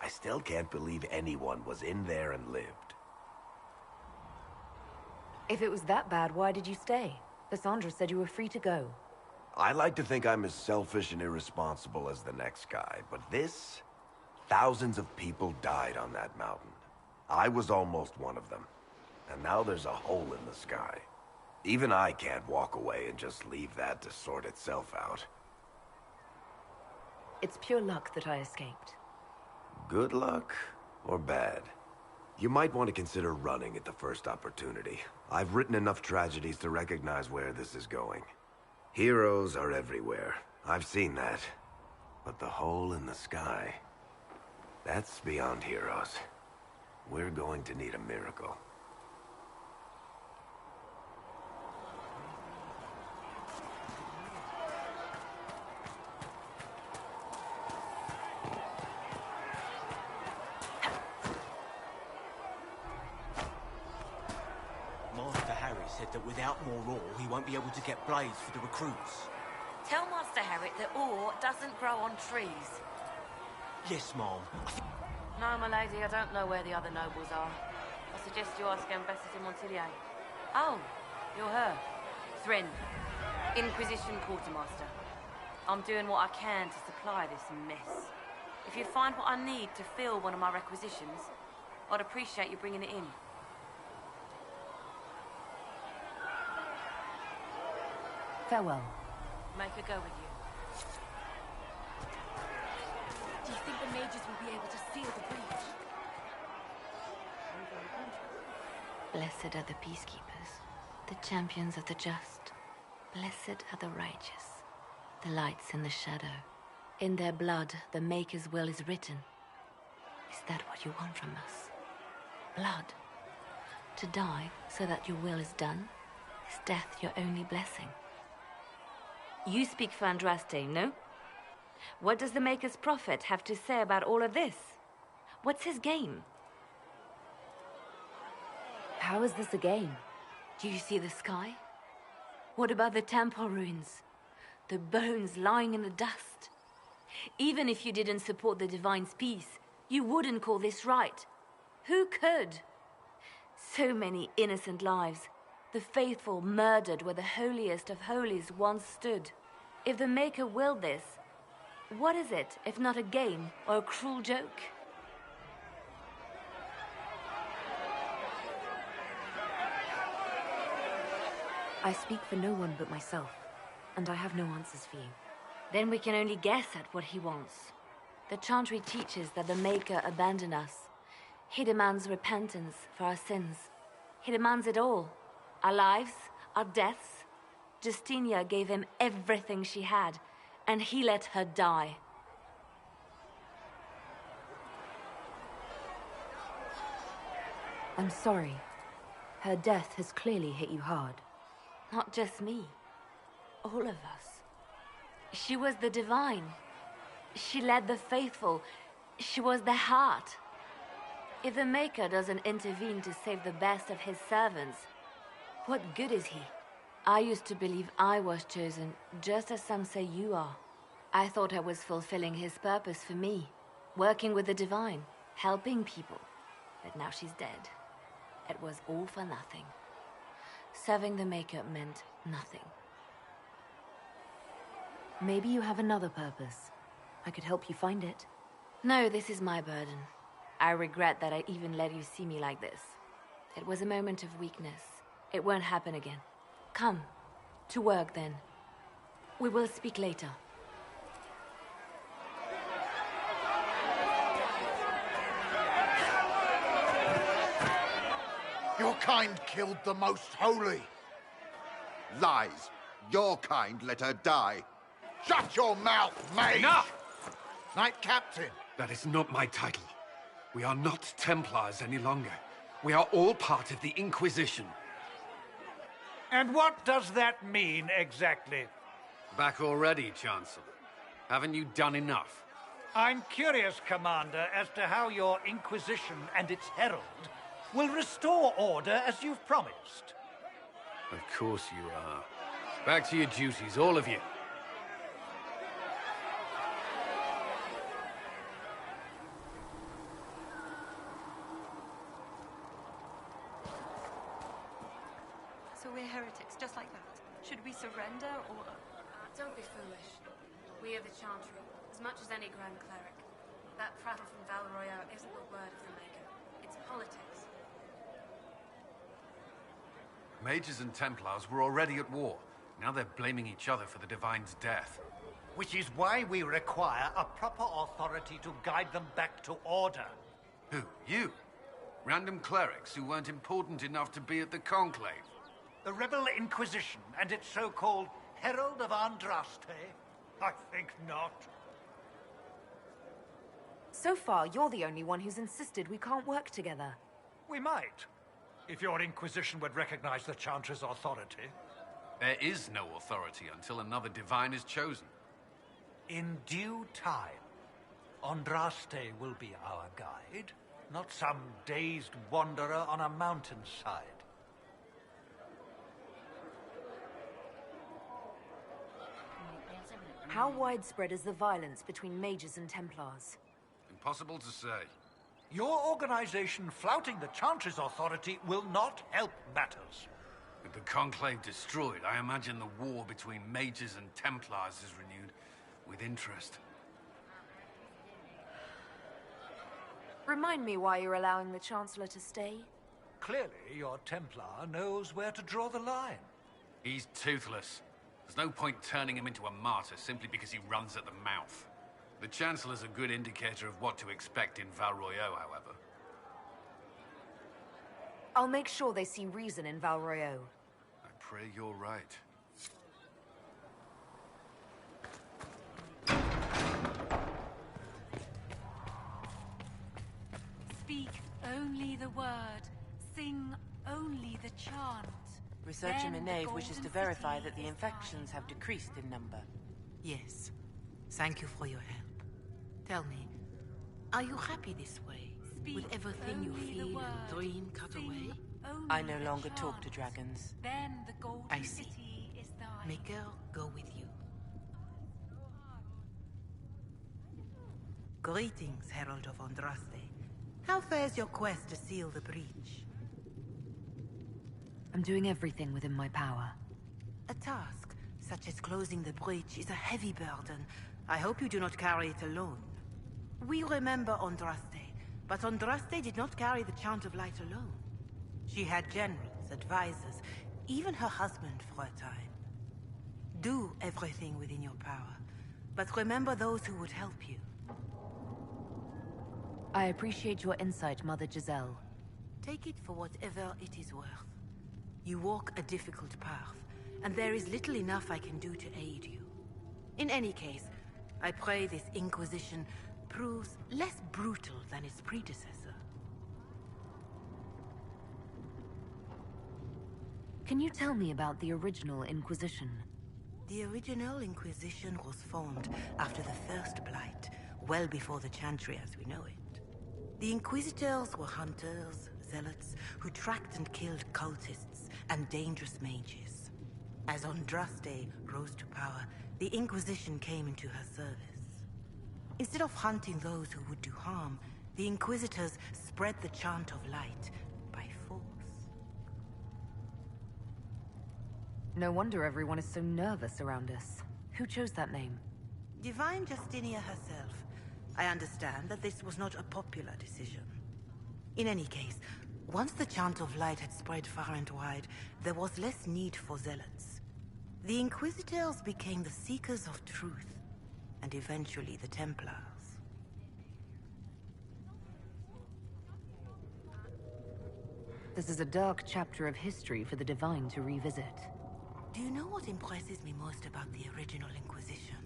I still can't believe anyone was in there and lived. If it was that bad, why did you stay? Cassandra said you were free to go. I like to think I'm as selfish and irresponsible as the next guy, but this... Thousands of people died on that mountain. I was almost one of them. And now there's a hole in the sky. Even I can't walk away and just leave that to sort itself out. It's pure luck that I escaped. Good luck or bad? You might want to consider running at the first opportunity. I've written enough tragedies to recognize where this is going. Heroes are everywhere. I've seen that. But the hole in the sky... that's beyond heroes. We're going to need a miracle. Master Harry said that without more ore, he won't be able to get blades for the recruits. Tell Master Harry that ore doesn't grow on trees. Yes, Mom. No, my lady, I don't know where the other nobles are. I suggest you ask Ambassador de Montilier. Oh, you're her. Thrin, Inquisition Quartermaster. I'm doing what I can to supply this mess. If you find what I need to fill one of my requisitions, I'd appreciate you bringing it in. Farewell. Make her go with you. Do you think the mages will be able to seal the breach? Blessed are the peacekeepers, the champions of the just. Blessed are the righteous, the lights in the shadow. In their blood, the Maker's will is written. Is that what you want from us? Blood? To die so that your will is done? Is death your only blessing? You speak for Andraste, no? What does the Maker's prophet have to say about all of this? What's his game? How is this a game? Do you see the sky? What about the temple ruins? The bones lying in the dust? Even if you didn't support the Divine's peace, you wouldn't call this right. Who could? So many innocent lives. The faithful murdered where the holiest of holies once stood. If the Maker willed this, what is it if not a game or a cruel joke? I speak for no one but myself, and I have no answers for you. Then we can only guess at what he wants. The Chantry teaches that the Maker abandoned us. He demands repentance for our sins. He demands it all. Our lives, our deaths. Justinia gave him everything she had, and he let her die. I'm sorry. Her death has clearly hit you hard. Not just me. All of us. She was the Divine. She led the faithful. She was their heart. If the Maker doesn't intervene to save the best of his servants, what good is he? I used to believe I was chosen, just as some say you are. I thought I was fulfilling his purpose for me, working with the Divine, helping people. But now she's dead. It was all for nothing. Serving the Maker meant nothing. Maybe you have another purpose. I could help you find it. No, this is my burden. I regret that I even let you see me like this. It was a moment of weakness. It won't happen again. Come, to work then. We will speak later. Your kind killed the most holy. Lies. Your kind let her die. Shut your mouth, mage! Enough! Knight Captain. That is not my title. We are not Templars any longer. We are all part of the Inquisition. And what does that mean, exactly? Back already, Chancellor. Haven't you done enough? I'm curious, Commander, as to how your Inquisition and its herald will restore order as you've promised. Of course you are. Back to your duties, all of you. So we're heretics, just like that. Should we surrender, or...? Don't be foolish. We are the Chantry, as much as any Grand Cleric. That prattle from Val Royeaux isn't the word of the Maker. It's politics. Mages and Templars were already at war. Now they're blaming each other for the Divine's death. Which is why we require a proper authority to guide them back to order. Who? You? Random clerics who weren't important enough to be at the Conclave? The Rebel Inquisition and its so-called Herald of Andraste? I think not. So far, you're the only one who's insisted we can't work together. We might, if your Inquisition would recognize the Chantry's authority. There is no authority until another Divine is chosen. In due time, Andraste will be our guide, not some dazed wanderer on a mountainside. How widespread is the violence between mages and Templars? Impossible to say. Your organization flouting the Chantry's authority will not help matters. With the Conclave destroyed, I imagine the war between mages and Templars is renewed with interest. Remind me why you're allowing the Chancellor to stay? Clearly, your Templar knows where to draw the line. He's toothless. There's no point turning him into a martyr simply because he runs at the mouth. The Chancellor's a good indicator of what to expect in Val Royeaux, however. I'll make sure they see reason in Val Royeaux. I pray you're right. Speak only the word. Sing only the chant. Researcher Then Minave the wishes to golden verify city that the is infections have decreased in number. Yes. Thank you for your help. Tell me, are you happy this way? With everything you only the feel word. and dream cut away? I no longer talk to dragons. Then the golden I see. city is thine. Maker, go with you. Greetings, Herald of Andraste. How fares your quest to seal the breach? I'm doing everything within my power. A task, such as closing the breach, is a heavy burden. I hope you do not carry it alone. We remember Andraste, but Andraste did not carry the Chant of Light alone. She had generals, advisors, even her husband for a time. Do everything within your power, but remember those who would help you. I appreciate your insight, Mother Giselle. Take it for whatever it is worth. You walk a difficult path, and there is little enough I can do to aid you. In any case, I pray this Inquisition proves less brutal than its predecessor. Can you tell me about the original Inquisition? The original Inquisition was formed after the First Blight, well before the Chantry as we know it. The Inquisitors were hunters, zealots, who tracked and killed cultists and dangerous mages. As Andraste rose to power, the Inquisition came into her service. Instead of hunting those who would do harm, the Inquisitors spread the Chant of Light by force. No wonder everyone is so nervous around us. Who chose that name? Divine Justinia herself. I understand that this was not a popular decision. In any case, once the Chant of Light had spread far and wide, there was less need for zealots. The Inquisitors became the seekers of truth, and eventually the Templars. This is a dark chapter of history for the Divine to revisit. Do you know what impresses me most about the original Inquisition?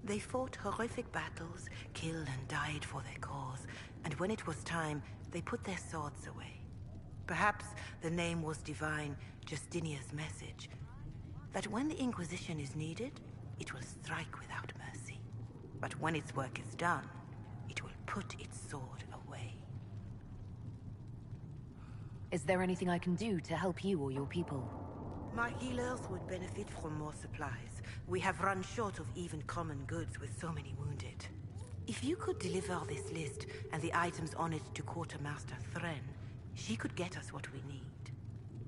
They fought horrific battles, killed and died for their cause, and when it was time, they put their swords away. Perhaps the name was Divine Justinia's message, that when the Inquisition is needed, it will strike without mercy. But when its work is done, it will put its sword away. Is there anything I can do to help you or your people? My healers would benefit from more supplies. We have run short of even common goods with so many wounded. If you could deliver this list and the items on it to Quartermaster Thren, she could get us what we need.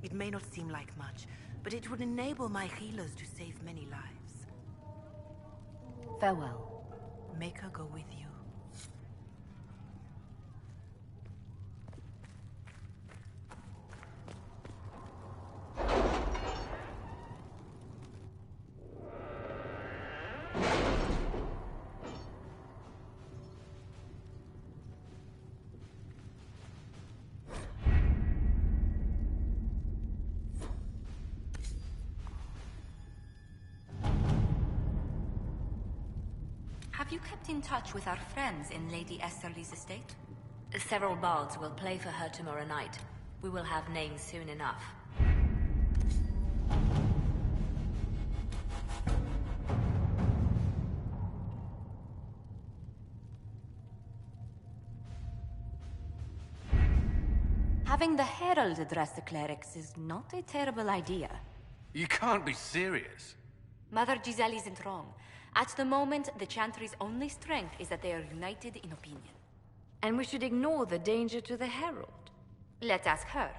It may not seem like much, but it would enable my healers to save many lives. Farewell. Make her go with you. Have you kept in touch with our friends in Lady Esterly's estate? Several bards will play for her tomorrow night. We will have names soon enough. Having the Herald address the clerics is not a terrible idea. You can't be serious. Mother Giselle isn't wrong. At the moment, the Chantry's only strength is that they are united in opinion. And we should ignore the danger to the Herald. Let's ask her.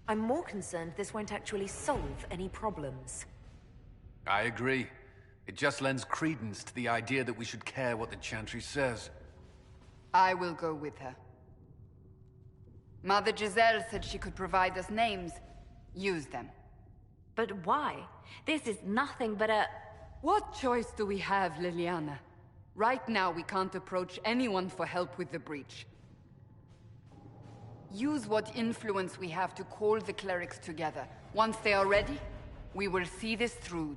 I'm more concerned this won't actually solve any problems. I agree. It just lends credence to the idea that we should care what the Chantry says. I will go with her. Mother Giselle said she could provide us names. Use them. But why? This is nothing but a... What choice do we have, Liliana? Right now, we can't approach anyone for help with the breach. Use what influence we have to call the clerics together. Once they are ready, we will see this through.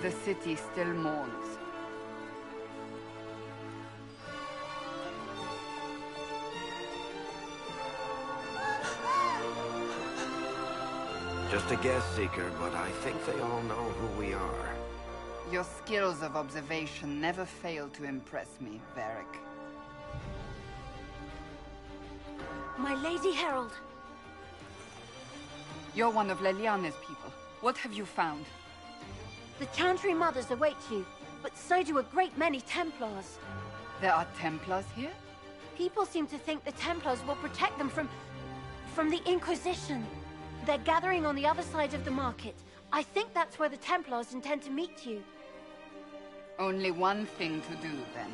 The city still mourns. Just a guess, Seeker, but I think they all know who we are. Your skills of observation never fail to impress me, Varric. My Lady Herald. You're one of Leliana's people. What have you found? The Chantry Mothers await you, but so do a great many Templars. There are Templars here? People seem to think the Templars will protect them from the Inquisition. They're gathering on the other side of the market. I think that's where the Templars intend to meet you. Only one thing to do, then.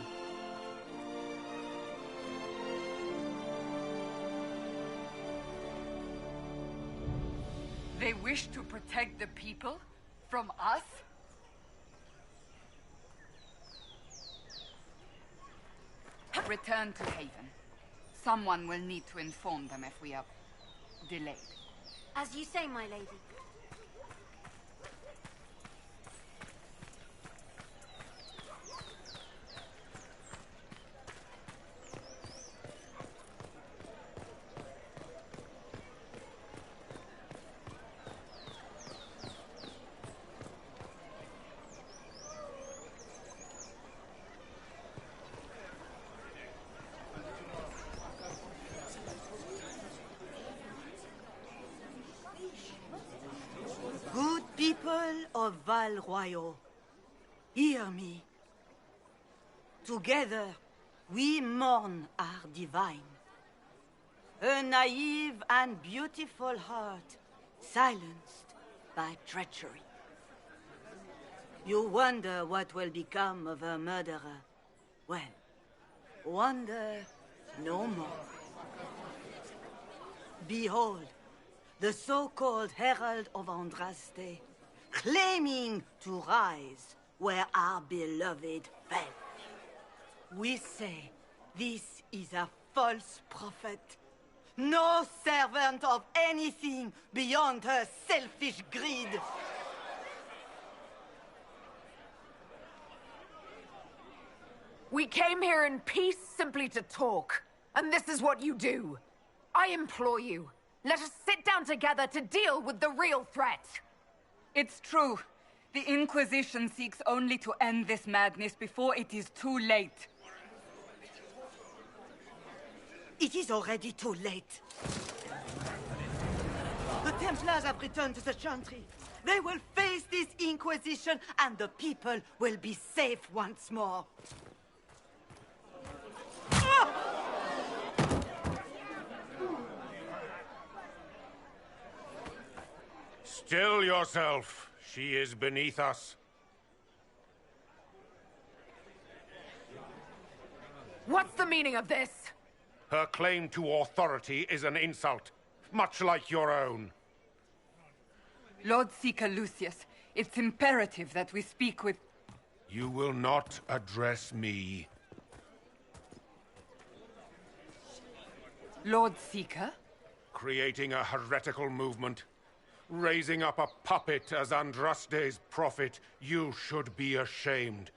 They wish to protect the people? From us? Return to Haven. Someone will need to inform them if we are delayed. As you say, my lady. Of Val Royal, hear me. Together, we mourn our divine. A naive and beautiful heart, silenced by treachery. You wonder what will become of a murderer. Well, wonder no more. Behold, the so-called Herald of Andraste, claiming to rise where our beloved fell. We say this is a false prophet. No servant of anything beyond her selfish greed. We came here in peace simply to talk, and this is what you do. I implore you, let us sit down together to deal with the real threat. It's true. The Inquisition seeks only to end this madness before it is too late. It is already too late. The Templars have returned to the Chantry. They will face this Inquisition, and the people will be safe once more. Still yourself. She is beneath us. What's the meaning of this? Her claim to authority is an insult, much like your own. Lord Seeker Lucius, it's imperative that we speak with... You will not address me. Lord Seeker? Creating a heretical movement. Raising up a puppet as Andraste's prophet. You should be ashamed.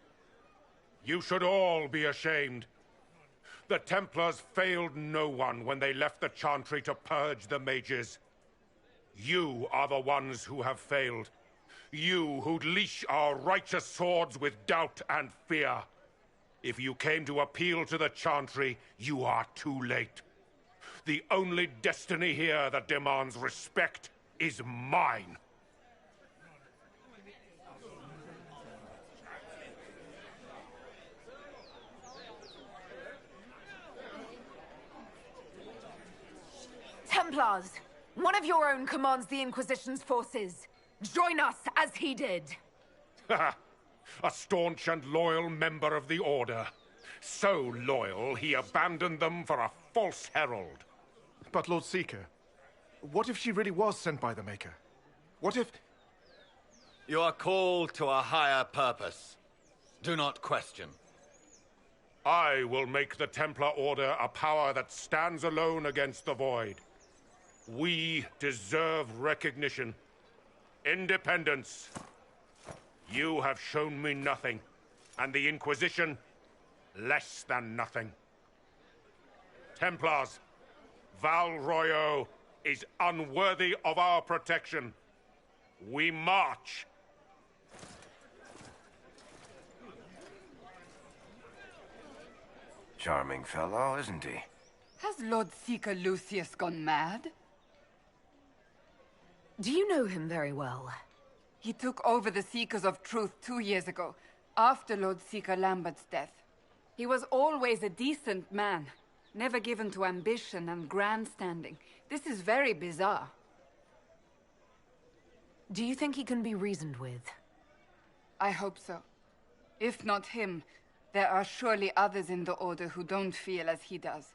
You should all be ashamed. The Templars failed no one when they left the Chantry to purge the mages. You are the ones who have failed. You who'd leash our righteous swords with doubt and fear. If you came to appeal to the Chantry, you are too late. The only destiny here that demands respect is mine. Templars, one of your own commands the Inquisition's forces. Join us as he did. A staunch and loyal member of the Order. So loyal, he abandoned them for a false herald. But Lord Seeker, what if she really was sent by the Maker? What if... You are called to a higher purpose. Do not question. I will make the Templar Order a power that stands alone against the Void. We deserve recognition. Independence. You have shown me nothing, and the Inquisition, less than nothing. Templars, Val Royeaux is unworthy of our protection. We march. Charming fellow, isn't he? Has Lord Seeker Lucius gone mad? Do you know him very well? He took over the Seekers of Truth 2 years ago, after Lord Seeker Lambert's death. He was always a decent man, never given to ambition and grandstanding. This is very bizarre. Do you think he can be reasoned with? I hope so. If not him, there are surely others in the Order who don't feel as he does.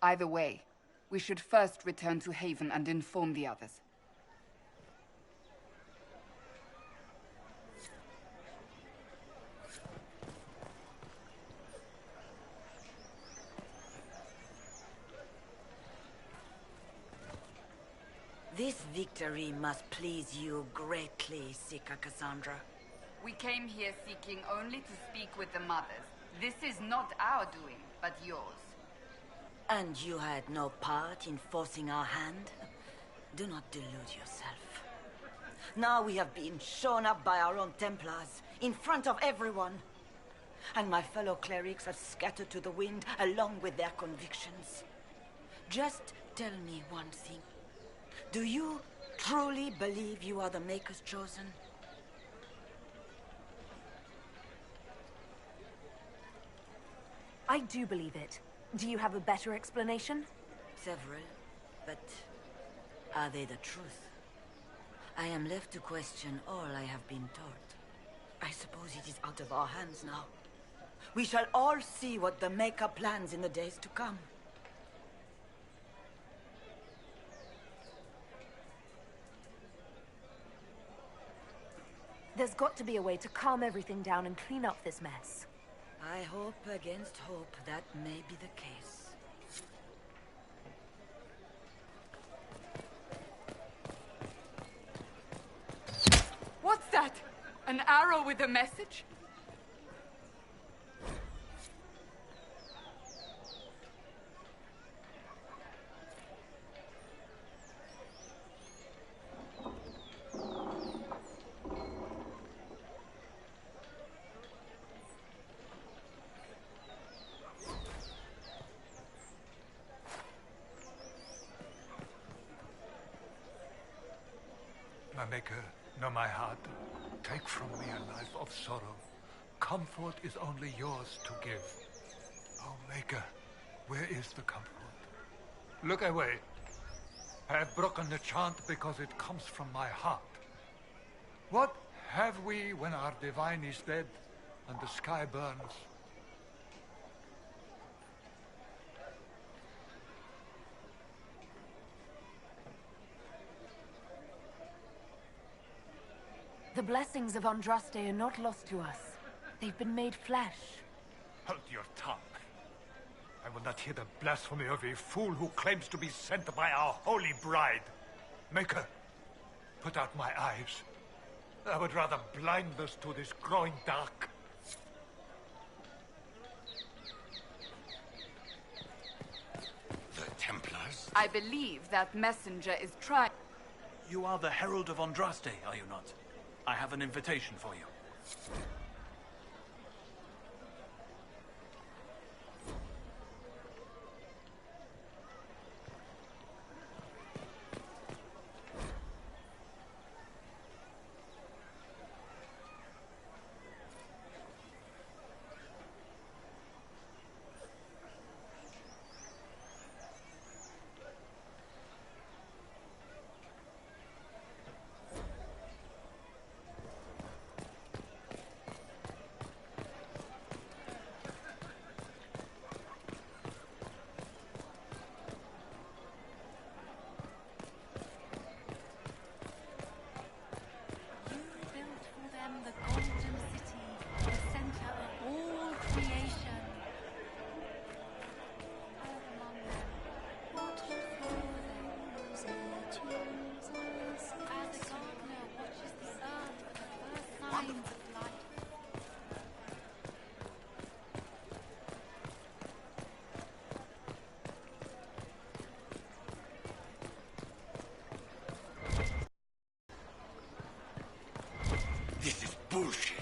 Either way, we should first return to Haven and inform the others. This victory must please you greatly, Seeker Cassandra. We came here seeking only to speak with the mothers. This is not our doing, but yours. And you had no part in forcing our hand? Do not delude yourself. Now we have been shown up by our own Templars, in front of everyone. And my fellow clerics have scattered to the wind along with their convictions. Just tell me one thing. Do you truly believe you are the Maker's chosen? I do believe it. Do you have a better explanation? Several, but are they the truth? I am left to question all I have been taught. I suppose it is out of our hands now. We shall all see what the Maker plans in the days to come. There's got to be a way to calm everything down and clean up this mess. I hope against hope that may be the case. What's that? An arrow with a message? My Maker, know my heart. Take from me a life of sorrow. Comfort is only yours to give. Oh, Maker, where is the comfort? Look away. I have broken the chant because it comes from my heart. What have we when our divine is dead and the sky burns? The blessings of Andraste are not lost to us. They've been made flesh. Hold your tongue. I will not hear the blasphemy of a fool who claims to be sent by our holy bride. Maker, put out my eyes. I would rather blindness to this growing dark. The Templars? I believe that messenger is trying... You are the Herald of Andraste, are you not? I have an invitation for you. This is bullshit.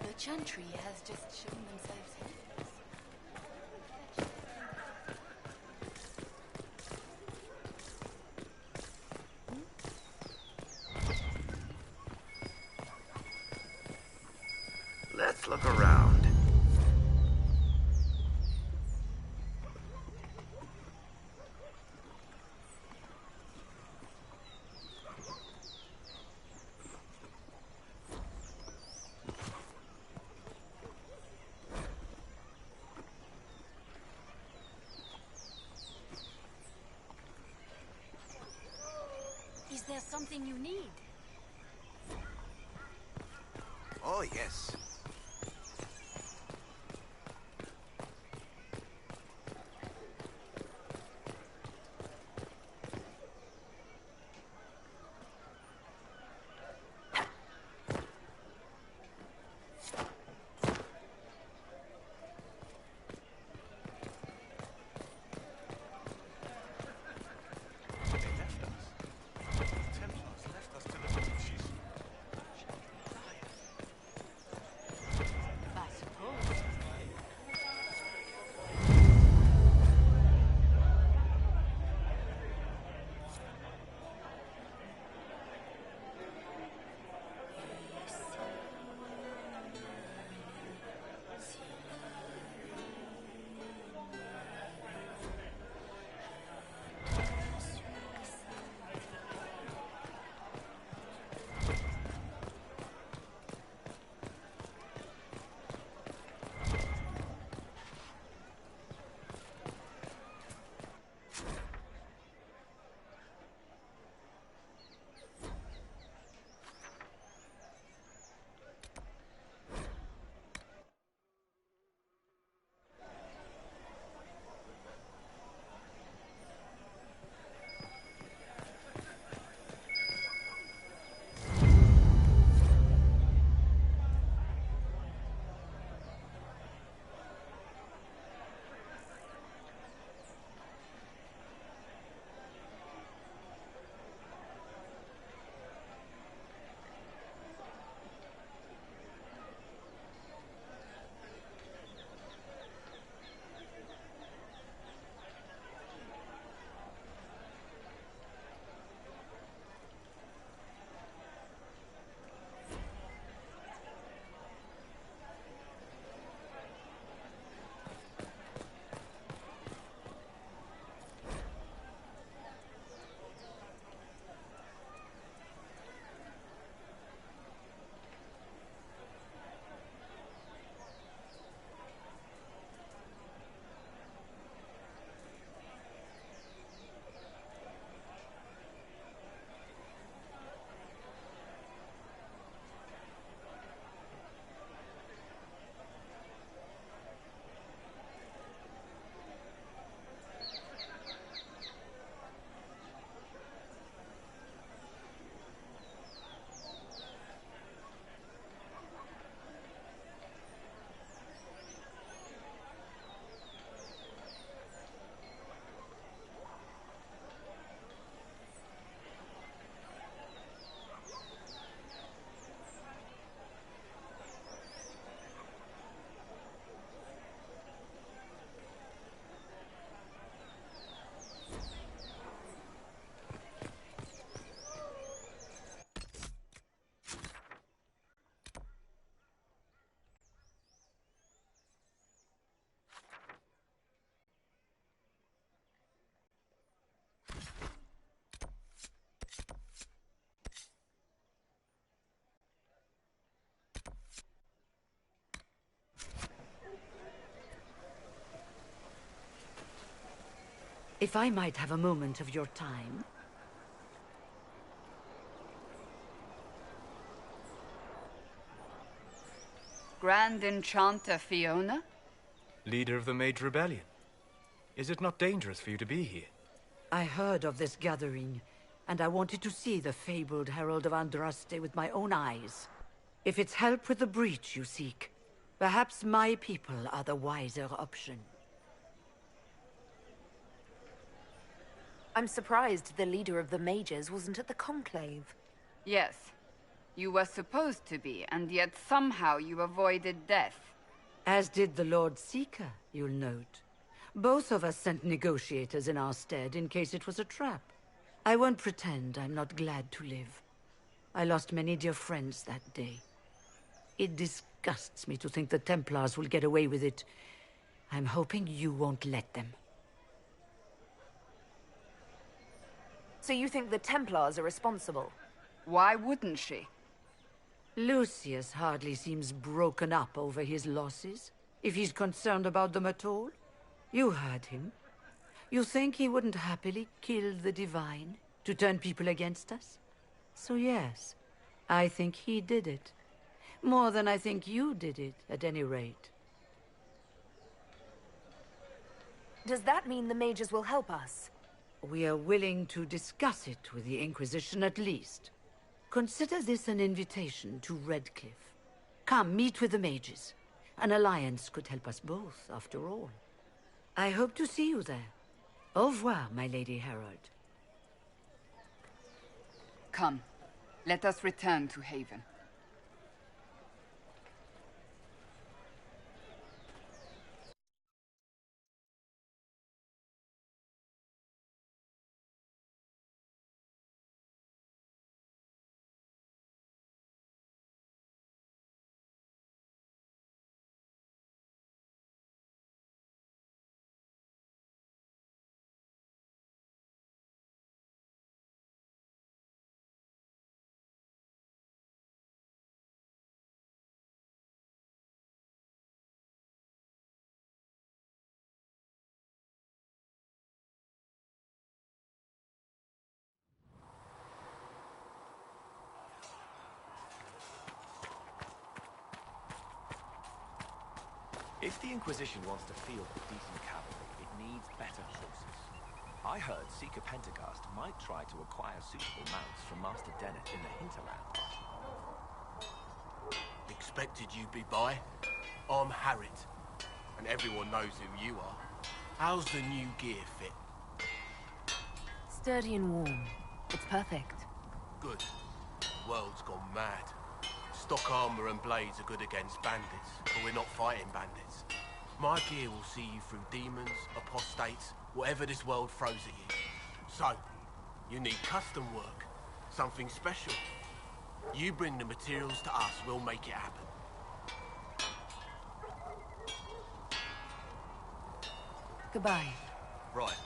The Chantry has just shown themselves here. Let's look around. Is there something you need? Oh, yes. If I might have a moment of your time. Grand Enchanter Fiona? Leader of the Mage Rebellion. Is it not dangerous for you to be here? I heard of this gathering, and I wanted to see the fabled Herald of Andraste with my own eyes. If it's help with the breach you seek, perhaps my people are the wiser option. I'm surprised the leader of the mages wasn't at the conclave. Yes. You were supposed to be, and yet somehow you avoided death. As did the Lord Seeker, you'll note. Both of us sent negotiators in our stead in case it was a trap. I won't pretend I'm not glad to live. I lost many dear friends that day. It disgusts me to think the Templars will get away with it. I'm hoping you won't let them. So you think the Templars are responsible? Why wouldn't she? Lucius hardly seems broken up over his losses, if he's concerned about them at all. You heard him. You think he wouldn't happily kill the Divine to turn people against us? So yes, I think he did it. More than I think you did it, at any rate. Does that mean the mages will help us? We are willing to discuss it with the Inquisition at least. Consider this an invitation to Redcliffe. Come, meet with the mages. An alliance could help us both, after all. I hope to see you there. Au revoir, my Lady Herald. Come, let us return to Haven. If the Inquisition wants to field a decent cavalry, it needs better horses. I heard Seeker Pentecost might try to acquire suitable mounts from Master Dennett in the hinterland. Expected you'd be by. I'm Harriet, and everyone knows who you are. How's the new gear fit? Sturdy and warm. It's perfect. Good. The world's gone mad. Stock armor and blades are good against bandits, but we're not fighting bandits. My gear will see you through demons, apostates, whatever this world throws at you. So, you need custom work, something special. You bring the materials to us, we'll make it happen. Goodbye. Right.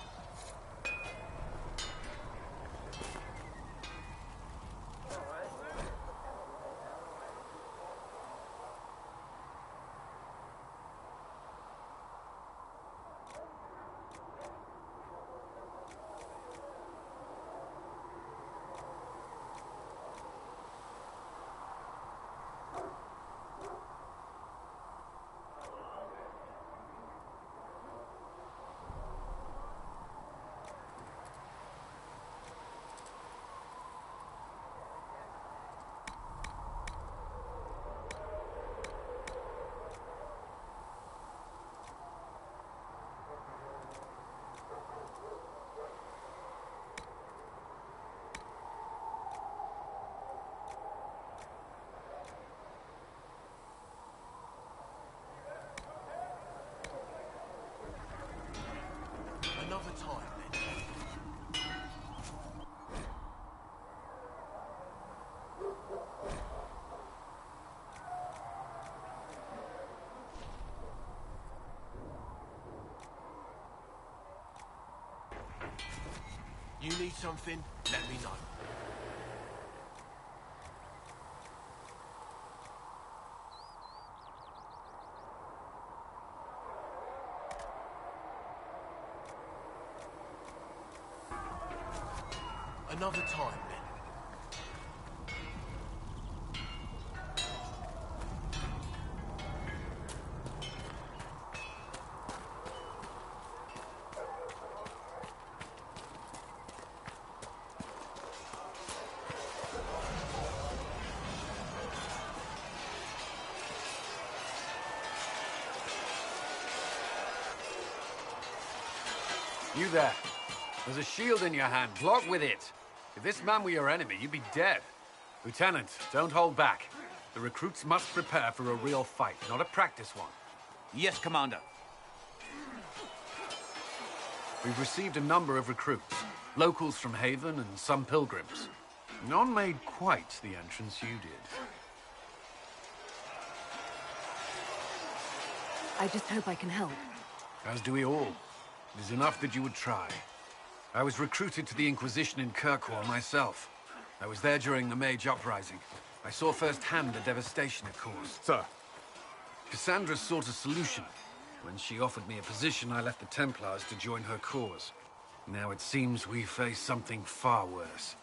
Another time, then. You need something? Let me know. Another time, then. You there. There's a shield in your hand. Block with it. If this man were your enemy, you'd be dead. Lieutenant, don't hold back. The recruits must prepare for a real fight, not a practice one. Yes, Commander. We've received a number of recruits. Locals from Haven and some pilgrims. None made quite the entrance you did. I just hope I can help. As do we all. It is enough that you would try. I was recruited to the Inquisition in Kirkwall myself. I was there during the Mage Uprising. I saw firsthand the devastation it caused. Sir. Cassandra sought a solution. When she offered me a position, I left the Templars to join her cause. Now it seems we face something far worse.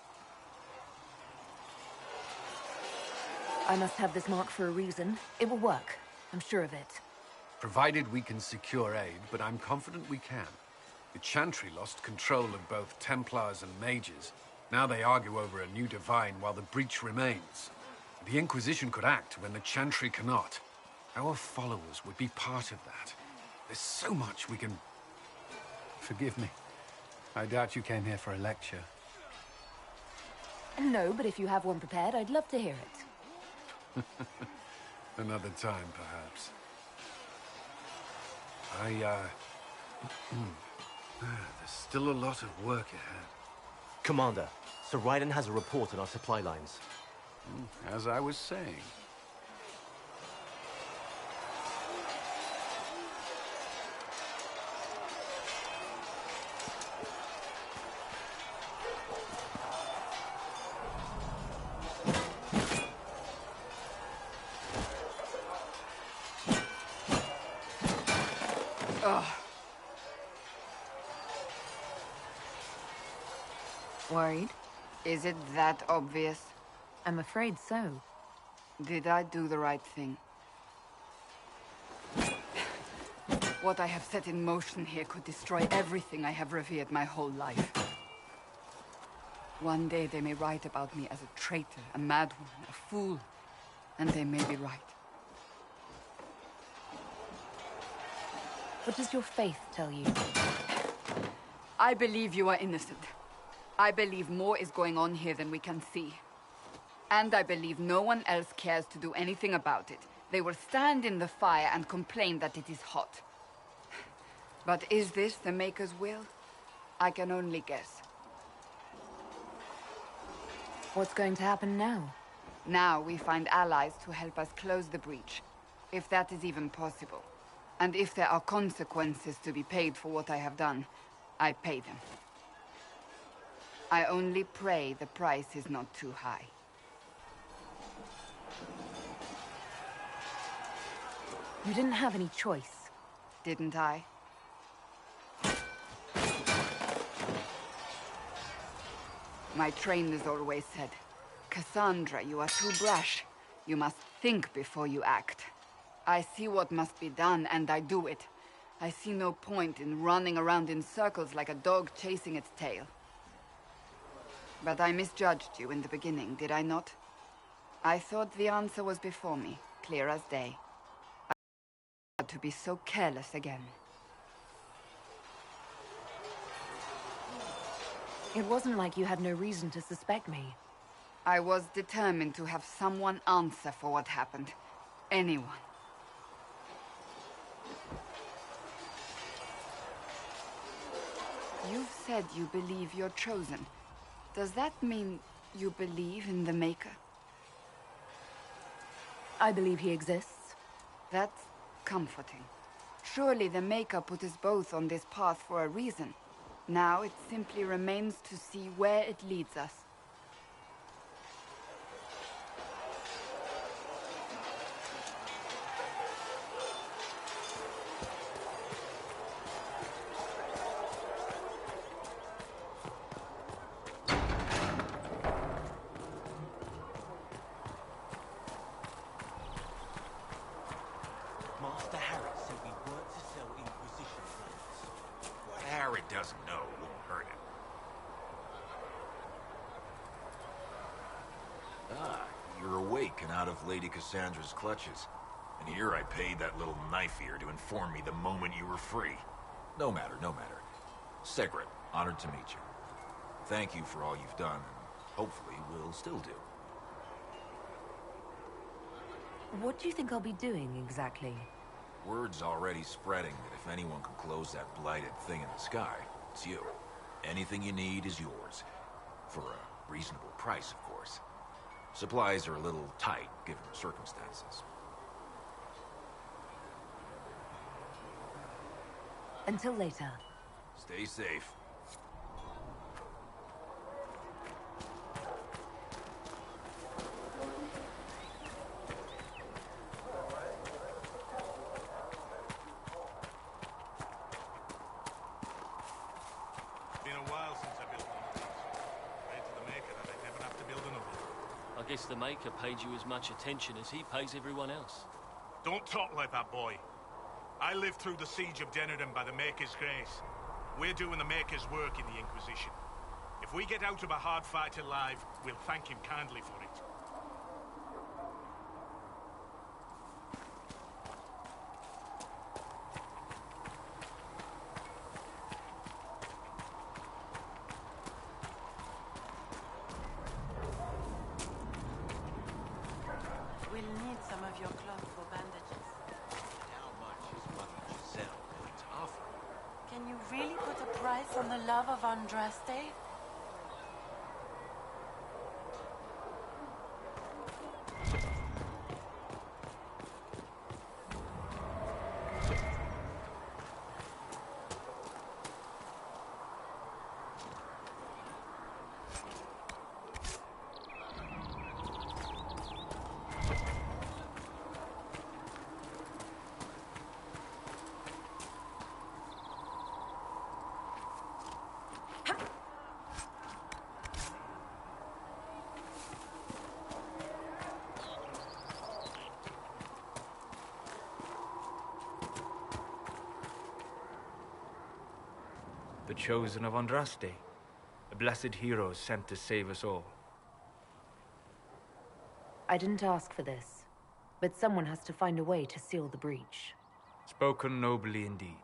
I must have this mark for a reason. It will work. I'm sure of it. Provided we can secure aid, but I'm confident we can. The Chantry lost control of both Templars and Mages. Now they argue over a new Divine while the breach remains. The Inquisition could act when the Chantry cannot. Our followers would be part of that. There's so much we can... Forgive me. I doubt you came here for a lecture. No, but if you have one prepared, I'd love to hear it. Another time, perhaps. There's still a lot of work ahead. Commander, Sir Raiden has a report on our supply lines. As I was saying. Worried? Is it that obvious? I'm afraid so. Did I do the right thing? What I have set in motion here could destroy everything I have revered my whole life. One day they may write about me as a traitor, a madwoman, a fool. And they may be right. What does your faith tell you? I believe you are innocent. I believe more is going on here than we can see. And I believe no one else cares to do anything about it. They will stand in the fire and complain that it is hot. But is this the Maker's will? I can only guess. What's going to happen now? Now we find allies to help us close the breach, if that is even possible. And if there are consequences to be paid for what I have done, I pay them. I only pray the price is not too high. You didn't have any choice. Didn't I? My trainers always said, Cassandra, you are too brash. You must think before you act. I see what must be done, and I do it. I see no point in running around in circles like a dog chasing its tail. But I misjudged you in the beginning, did I not? I thought the answer was before me, clear as day. I had to be so careless again. It wasn't like you had no reason to suspect me. I was determined to have someone answer for what happened. Anyone. You've said you believe you're chosen. Does that mean you believe in the Maker? I believe he exists. That's comforting. Surely the Maker put us both on this path for a reason. Now it simply remains to see where it leads us. doesn't know won't hurt him. Ah, you're awake and out of Lady Cassandra's clutches. And here I paid that little knife ear to inform me the moment you were free. No matter, no matter. Sigrid, honored to meet you. Thank you for all you've done, and hopefully will still do. What do you think I'll be doing exactly? Word's already spreading that if anyone can close that blighted thing in the sky, it's you. Anything you need is yours. For a reasonable price, of course. Supplies are a little tight, given the circumstances. Until later. Stay safe. Been a while since I built one of these. Prayed to the Maker that I'd never have to build another. I guess the Maker paid you as much attention as he pays everyone else. Don't talk like that, boy. I lived through the siege of Denardon by the Maker's grace. We're doing the Maker's work in the Inquisition. If we get out of a hard fight alive, we'll thank him kindly for it. We'll need some of your cloth for bandages. How much is Mother Giselle willing to offer? Can you really put a price on the love of Andraste? The chosen of Andraste, a blessed hero sent to save us all. I didn't ask for this, but someone has to find a way to seal the breach. Spoken nobly indeed.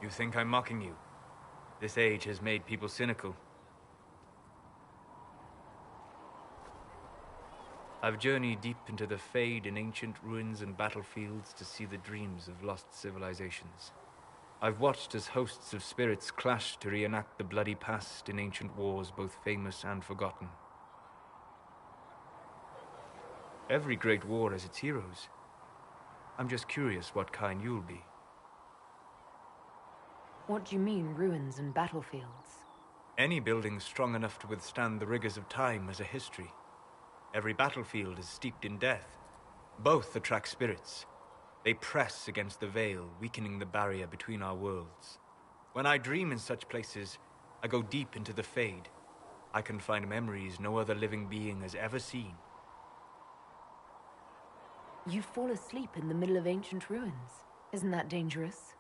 You think I'm mocking you? This age has made people cynical. I've journeyed deep into the Fade in ancient ruins and battlefields to see the dreams of lost civilizations. I've watched as hosts of spirits clash to reenact the bloody past in ancient wars, both famous and forgotten. Every great war has its heroes. I'm just curious what kind you'll be. What do you mean, ruins and battlefields? Any building strong enough to withstand the rigors of time has a history. Every battlefield is steeped in death. Both attract spirits. They press against the veil, weakening the barrier between our worlds. When I dream in such places, I go deep into the Fade. I can find memories no other living being has ever seen. You fall asleep in the middle of ancient ruins. Isn't that dangerous?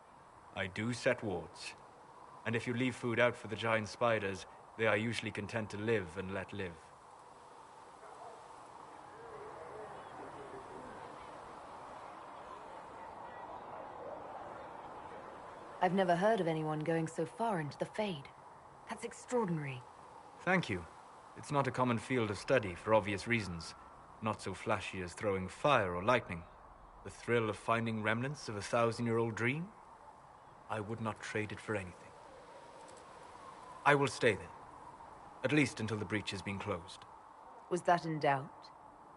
I do set wards. And if you leave food out for the giant spiders, they are usually content to live and let live. I've never heard of anyone going so far into the Fade. That's extraordinary. Thank you. It's not a common field of study for obvious reasons. Not so flashy as throwing fire or lightning. The thrill of finding remnants of a 1,000-year-old dream? I would not trade it for anything. I will stay there. At least until the breach has been closed. Was that in doubt?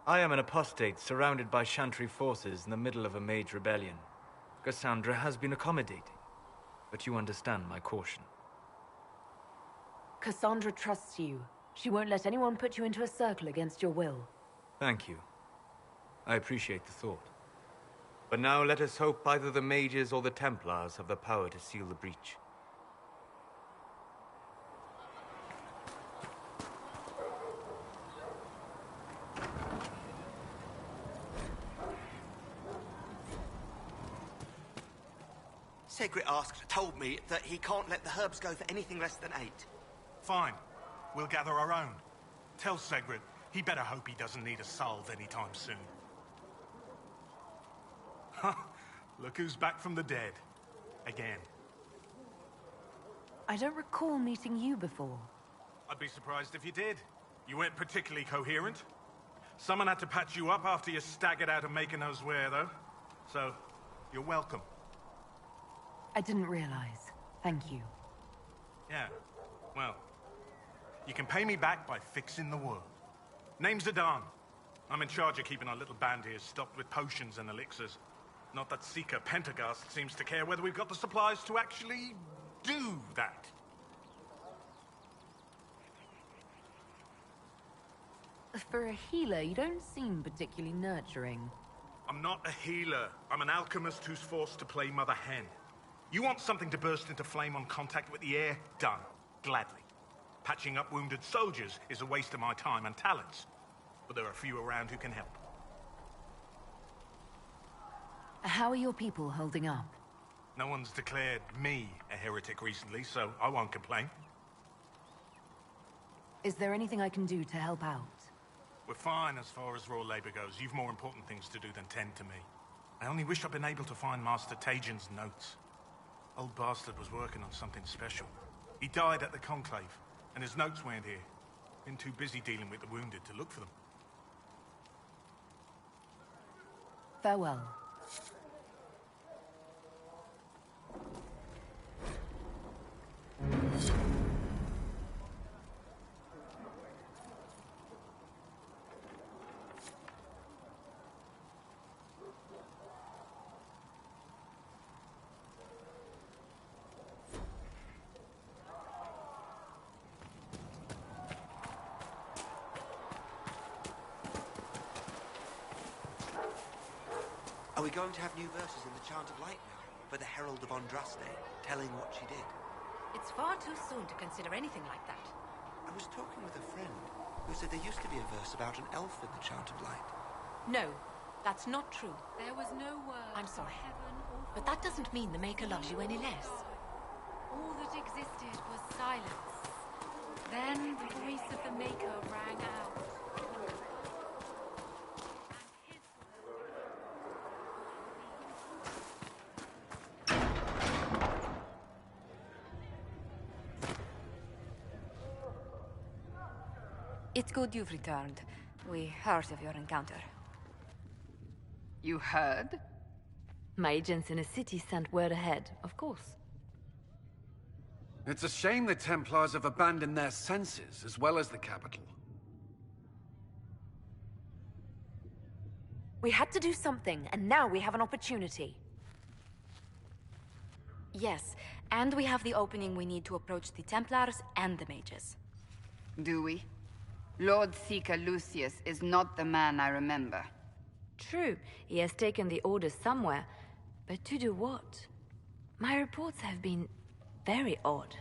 I am an apostate surrounded by Chantry forces in the middle of a mage rebellion. Cassandra has been accommodating. But you understand my caution. Cassandra trusts you. She won't let anyone put you into a circle against your will. Thank you. I appreciate the thought. But now let us hope either the mages or the Templars have the power to seal the breach. Segrit told me that he can't let the herbs go for anything less than 8. Fine. We'll gather our own. Tell Segrit he better hope he doesn't need a salve anytime soon. Look who's back from the dead. Again. I don't recall meeting you before. I'd be surprised if you did. You weren't particularly coherent. Someone had to patch you up after you staggered out of making those wear, though. So, you're welcome. I didn't realize. Thank you. Yeah, well, you can pay me back by fixing the world. Name's Adan. I'm in charge of keeping our little band here stocked with potions and elixirs. Not that Seeker Pentagast seems to care whether we've got the supplies to actually do that. For a healer, you don't seem particularly nurturing. I'm not a healer. I'm an alchemist who's forced to play Mother Hen. You want something to burst into flame on contact with the air? Done. Gladly. Patching up wounded soldiers is a waste of my time and talents. But there are a few around who can help. How are your people holding up? No one's declared me a heretic recently, so I won't complain. Is there anything I can do to help out? We're fine as far as raw labor goes. You've more important things to do than tend to me. I only wish I'd been able to find Master Tajin's notes. Old bastard was working on something special. He died at the Conclave, and his notes weren't here. Been too busy dealing with the wounded to look for them. Farewell. Are we going to have new verses in the Chant of Light now, for the Herald of Andraste, telling what she did? It's far too soon to consider anything like that. I was talking with a friend who said there used to be a verse about an elf in the Chant of Light. No, that's not true. There was no word. I'm sorry. Heaven or but that doesn't mean the Maker loves you any less. All that existed was silence. Then the voice of the Maker rang out. It's good you've returned. We heard of your encounter. You heard? My agents in a city sent word ahead, of course. It's a shame the Templars have abandoned their senses, as well as the capital. We had to do something, and now we have an opportunity. Yes, and we have the opening we need to approach the Templars and the mages. Do we? Lord Seeker Lucius is not the man I remember. True, he has taken the Order somewhere, but to do what? My reports have been very odd.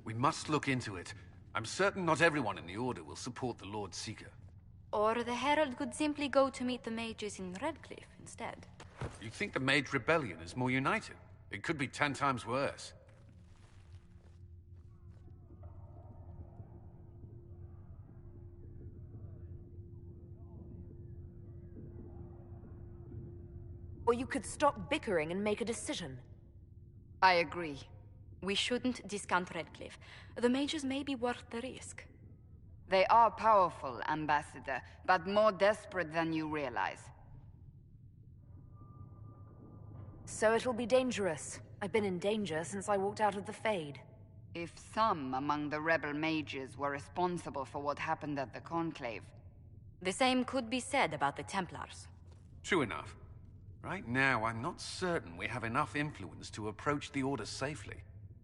We must look into it. I'm certain not everyone in the Order will support the Lord Seeker. Or the Herald could simply go to meet the mages in Redcliffe instead. You think the Mage Rebellion is more united? It could be 10 times worse. Or you could stop bickering and make a decision. I agree. We shouldn't discount Redcliffe. The mages may be worth the risk. They are powerful, Ambassador, but more desperate than you realize. So it'll be dangerous. I've been in danger since I walked out of the Fade. If some among the rebel mages were responsible for what happened at the Conclave... The same could be said about the Templars. True enough. Right now, I'm not certain we have enough influence to approach the Order safely.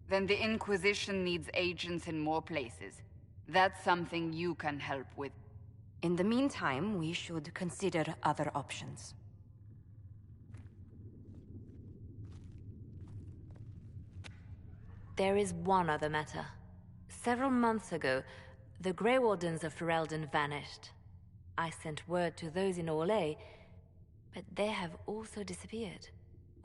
Then the Inquisition needs agents in more places. That's something you can help with. In the meantime, we should consider other options. There is one other matter. Several months ago, the Grey Wardens of Ferelden vanished. I sent word to those in Orlais, but they have also disappeared.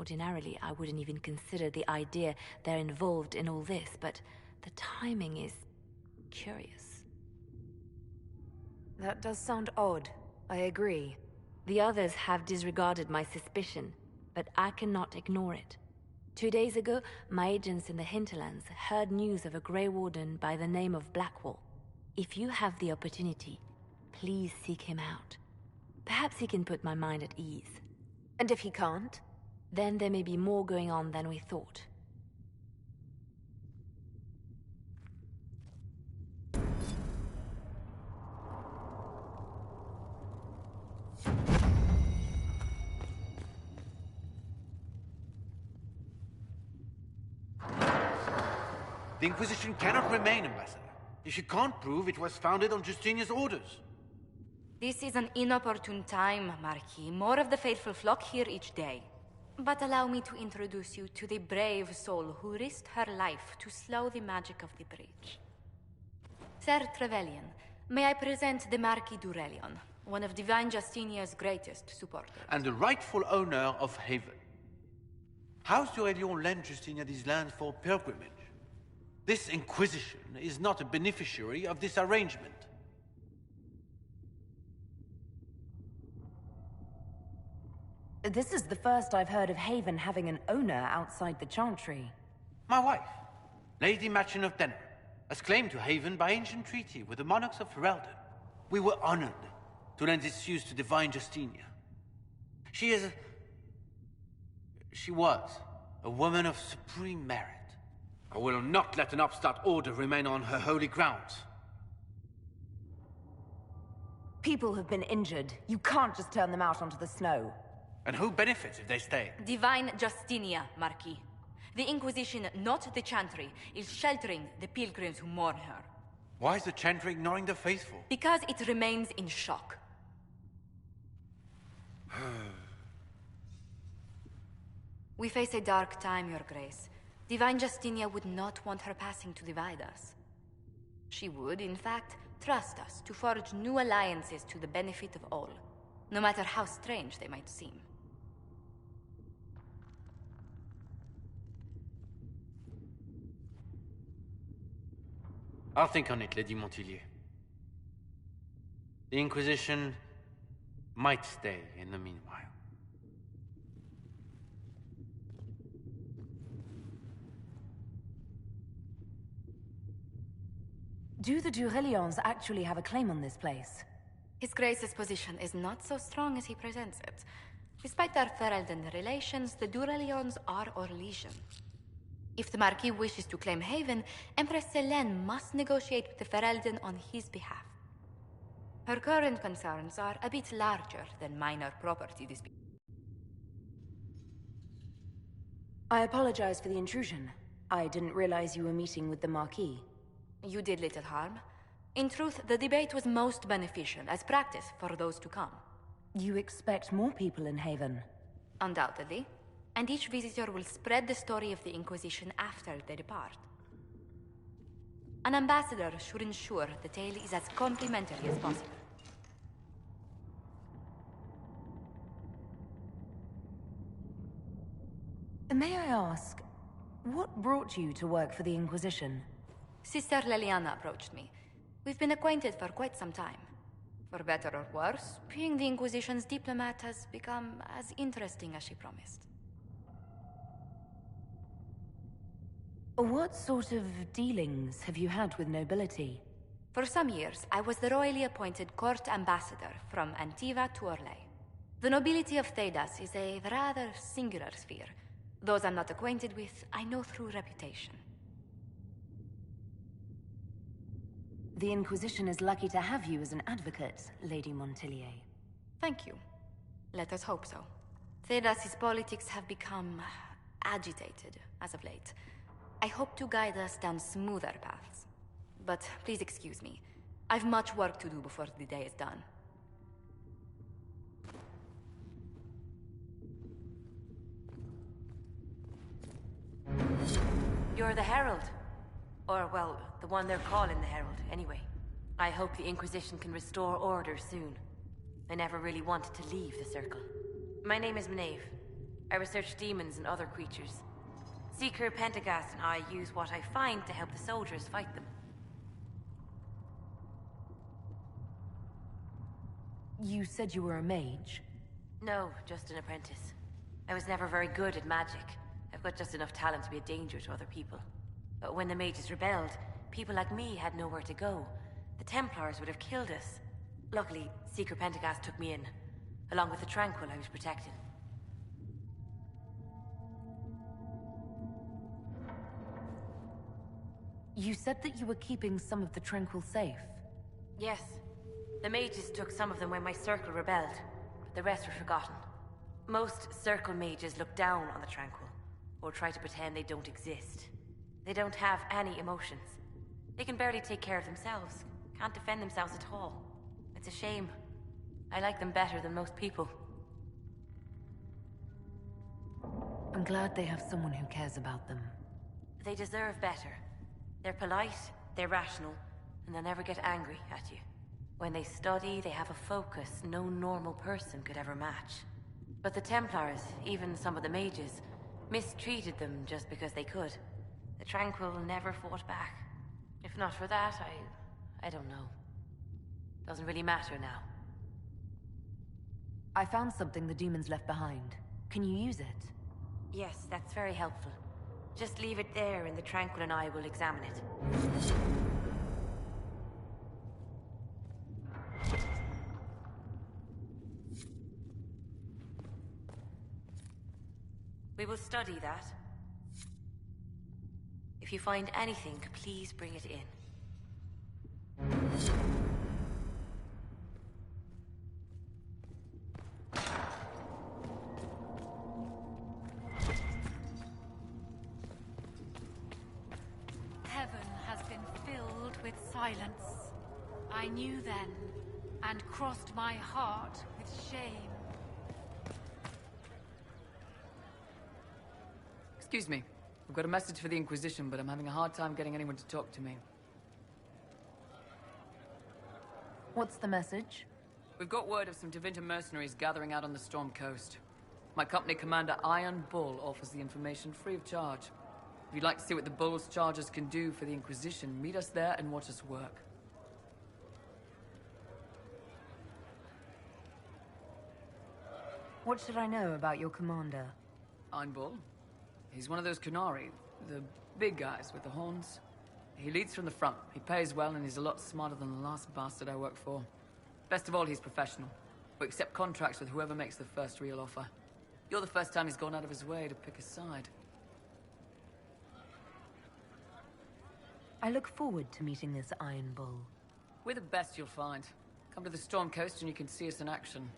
Ordinarily, I wouldn't even consider the idea they're involved in all this, but the timing is curious. That does sound odd. I agree. The others have disregarded my suspicion, but I cannot ignore it. 2 days ago, my agents in the hinterlands heard news of a Grey Warden by the name of Blackwall. If you have the opportunity, please seek him out. Perhaps he can put my mind at ease. And if he can't? Then there may be more going on than we thought. The Inquisition cannot remain, Ambassador, if you can't prove it was founded on Justinia's orders. This is an inopportune time, Marquis. More of the faithful flock here each day. But allow me to introduce you to the brave soul who risked her life to slow the magic of the breach. Sir Trevelyan, may I present the Marquis d'Aurelion, one of Divine Justinia's greatest supporters. And the rightful owner of Haven. House d'Aurelion lent Justinia these lands for pilgrimage. This Inquisition is not a beneficiary of this arrangement. This is the first I've heard of Haven having an owner outside the Chantry. My wife, Lady Machin of Denner, has claimed to Haven by ancient treaty with the monarchs of Ferelden. We were honored to lend its use to Divine Justinia. She was a woman of supreme merit. I will not let an upstart order remain on her holy grounds. People have been injured. You can't just turn them out onto the snow. And who benefits if they stay? Divine Justinia, Marquis. The Inquisition, not the Chantry, is sheltering the pilgrims who mourn her. Why is the Chantry ignoring the faithful? Because it remains in shock. We face a dark time, Your Grace. Divine Justinia would not want her passing to divide us. She would, in fact, trust us to forge new alliances to the benefit of all, no matter how strange they might seem. I'll think on it, Lady Montillier. The Inquisition might stay in the meanwhile. Do the d'Aurelions actually have a claim on this place? His Grace's position is not so strong as he presents it. Despite our Ferelden relations, the d'Aurelions are Orlesian. If the Marquis wishes to claim Haven, Empress Selene must negotiate with the Ferelden on his behalf. Her current concerns are a bit larger than minor property disputes. I apologize for the intrusion. I didn't realize you were meeting with the Marquis. You did little harm. In truth, the debate was most beneficial as practice for those to come. You expect more people in Haven? Undoubtedly. And each visitor will spread the story of the Inquisition after they depart. An ambassador should ensure the tale is as complimentary as possible. May I ask, what brought you to work for the Inquisition? Sister Leliana approached me. We've been acquainted for quite some time. For better or worse, being the Inquisition's diplomat has become as interesting as she promised. What sort of dealings have you had with nobility? For some years, I was the royally appointed court ambassador from Antiva to Orlais. The nobility of Thedas is a rather singular sphere. Those I'm not acquainted with, I know through reputation. The Inquisition is lucky to have you as an advocate, Lady Montillier. Thank you. Let us hope so. Thedas' politics have become agitated as of late. I hope to guide us down smoother paths. But please excuse me. I've much work to do before the day is done. You're the Herald. Or, well, the one they're calling the Herald, anyway. I hope the Inquisition can restore order soon. I never really wanted to leave the Circle. My name is Maeve. I research demons and other creatures. Seeker, Pentagast, and I use what I find to help the soldiers fight them. You said you were a mage? No, just an apprentice. I was never very good at magic. I've got just enough talent to be a danger to other people. But when the mages rebelled, people like me had nowhere to go. The Templars would have killed us. Luckily, Seeker Pentagast took me in, along with the Tranquil I was protecting. You said that you were keeping some of the Tranquil safe? Yes. The mages took some of them when my circle rebelled, but the rest were forgotten. Most circle mages look down on the Tranquil, or try to pretend they don't exist. They don't have any emotions. They can barely take care of themselves, can't defend themselves at all. It's a shame. I like them better than most people. I'm glad they have someone who cares about them. They deserve better. They're polite, they're rational, and they'll never get angry at you. When they study, they have a focus no normal person could ever match. But the Templars, even some of the mages, mistreated them just because they could. The Tranquil never fought back. If not for that, I don't know. Doesn't really matter now. I found something the demons left behind. Can you use it? Yes, that's very helpful. Just leave it there and the Tranquil and I will examine it. We will study that. If you find anything, please bring it in. Heaven has been filled with silence. I knew then, and crossed my heart with shame. Excuse me. I've got a message for the Inquisition, but I'm having a hard time getting anyone to talk to me. What's the message? We've got word of some Tevinter mercenaries gathering out on the Storm Coast. My company commander, Iron Bull, offers the information free of charge. If you'd like to see what the Bull's charges can do for the Inquisition, meet us there and watch us work. What should I know about your commander? Iron Bull? He's one of those Kunari, the big guys with the horns. He leads from the front. He pays well, and he's a lot smarter than the last bastard I worked for. Best of all, he's professional. We accept contracts with whoever makes the first real offer. You're the first time he's gone out of his way to pick a side. I look forward to meeting this Iron Bull. We're the best you'll find. Come to the Storm Coast and you can see us in action.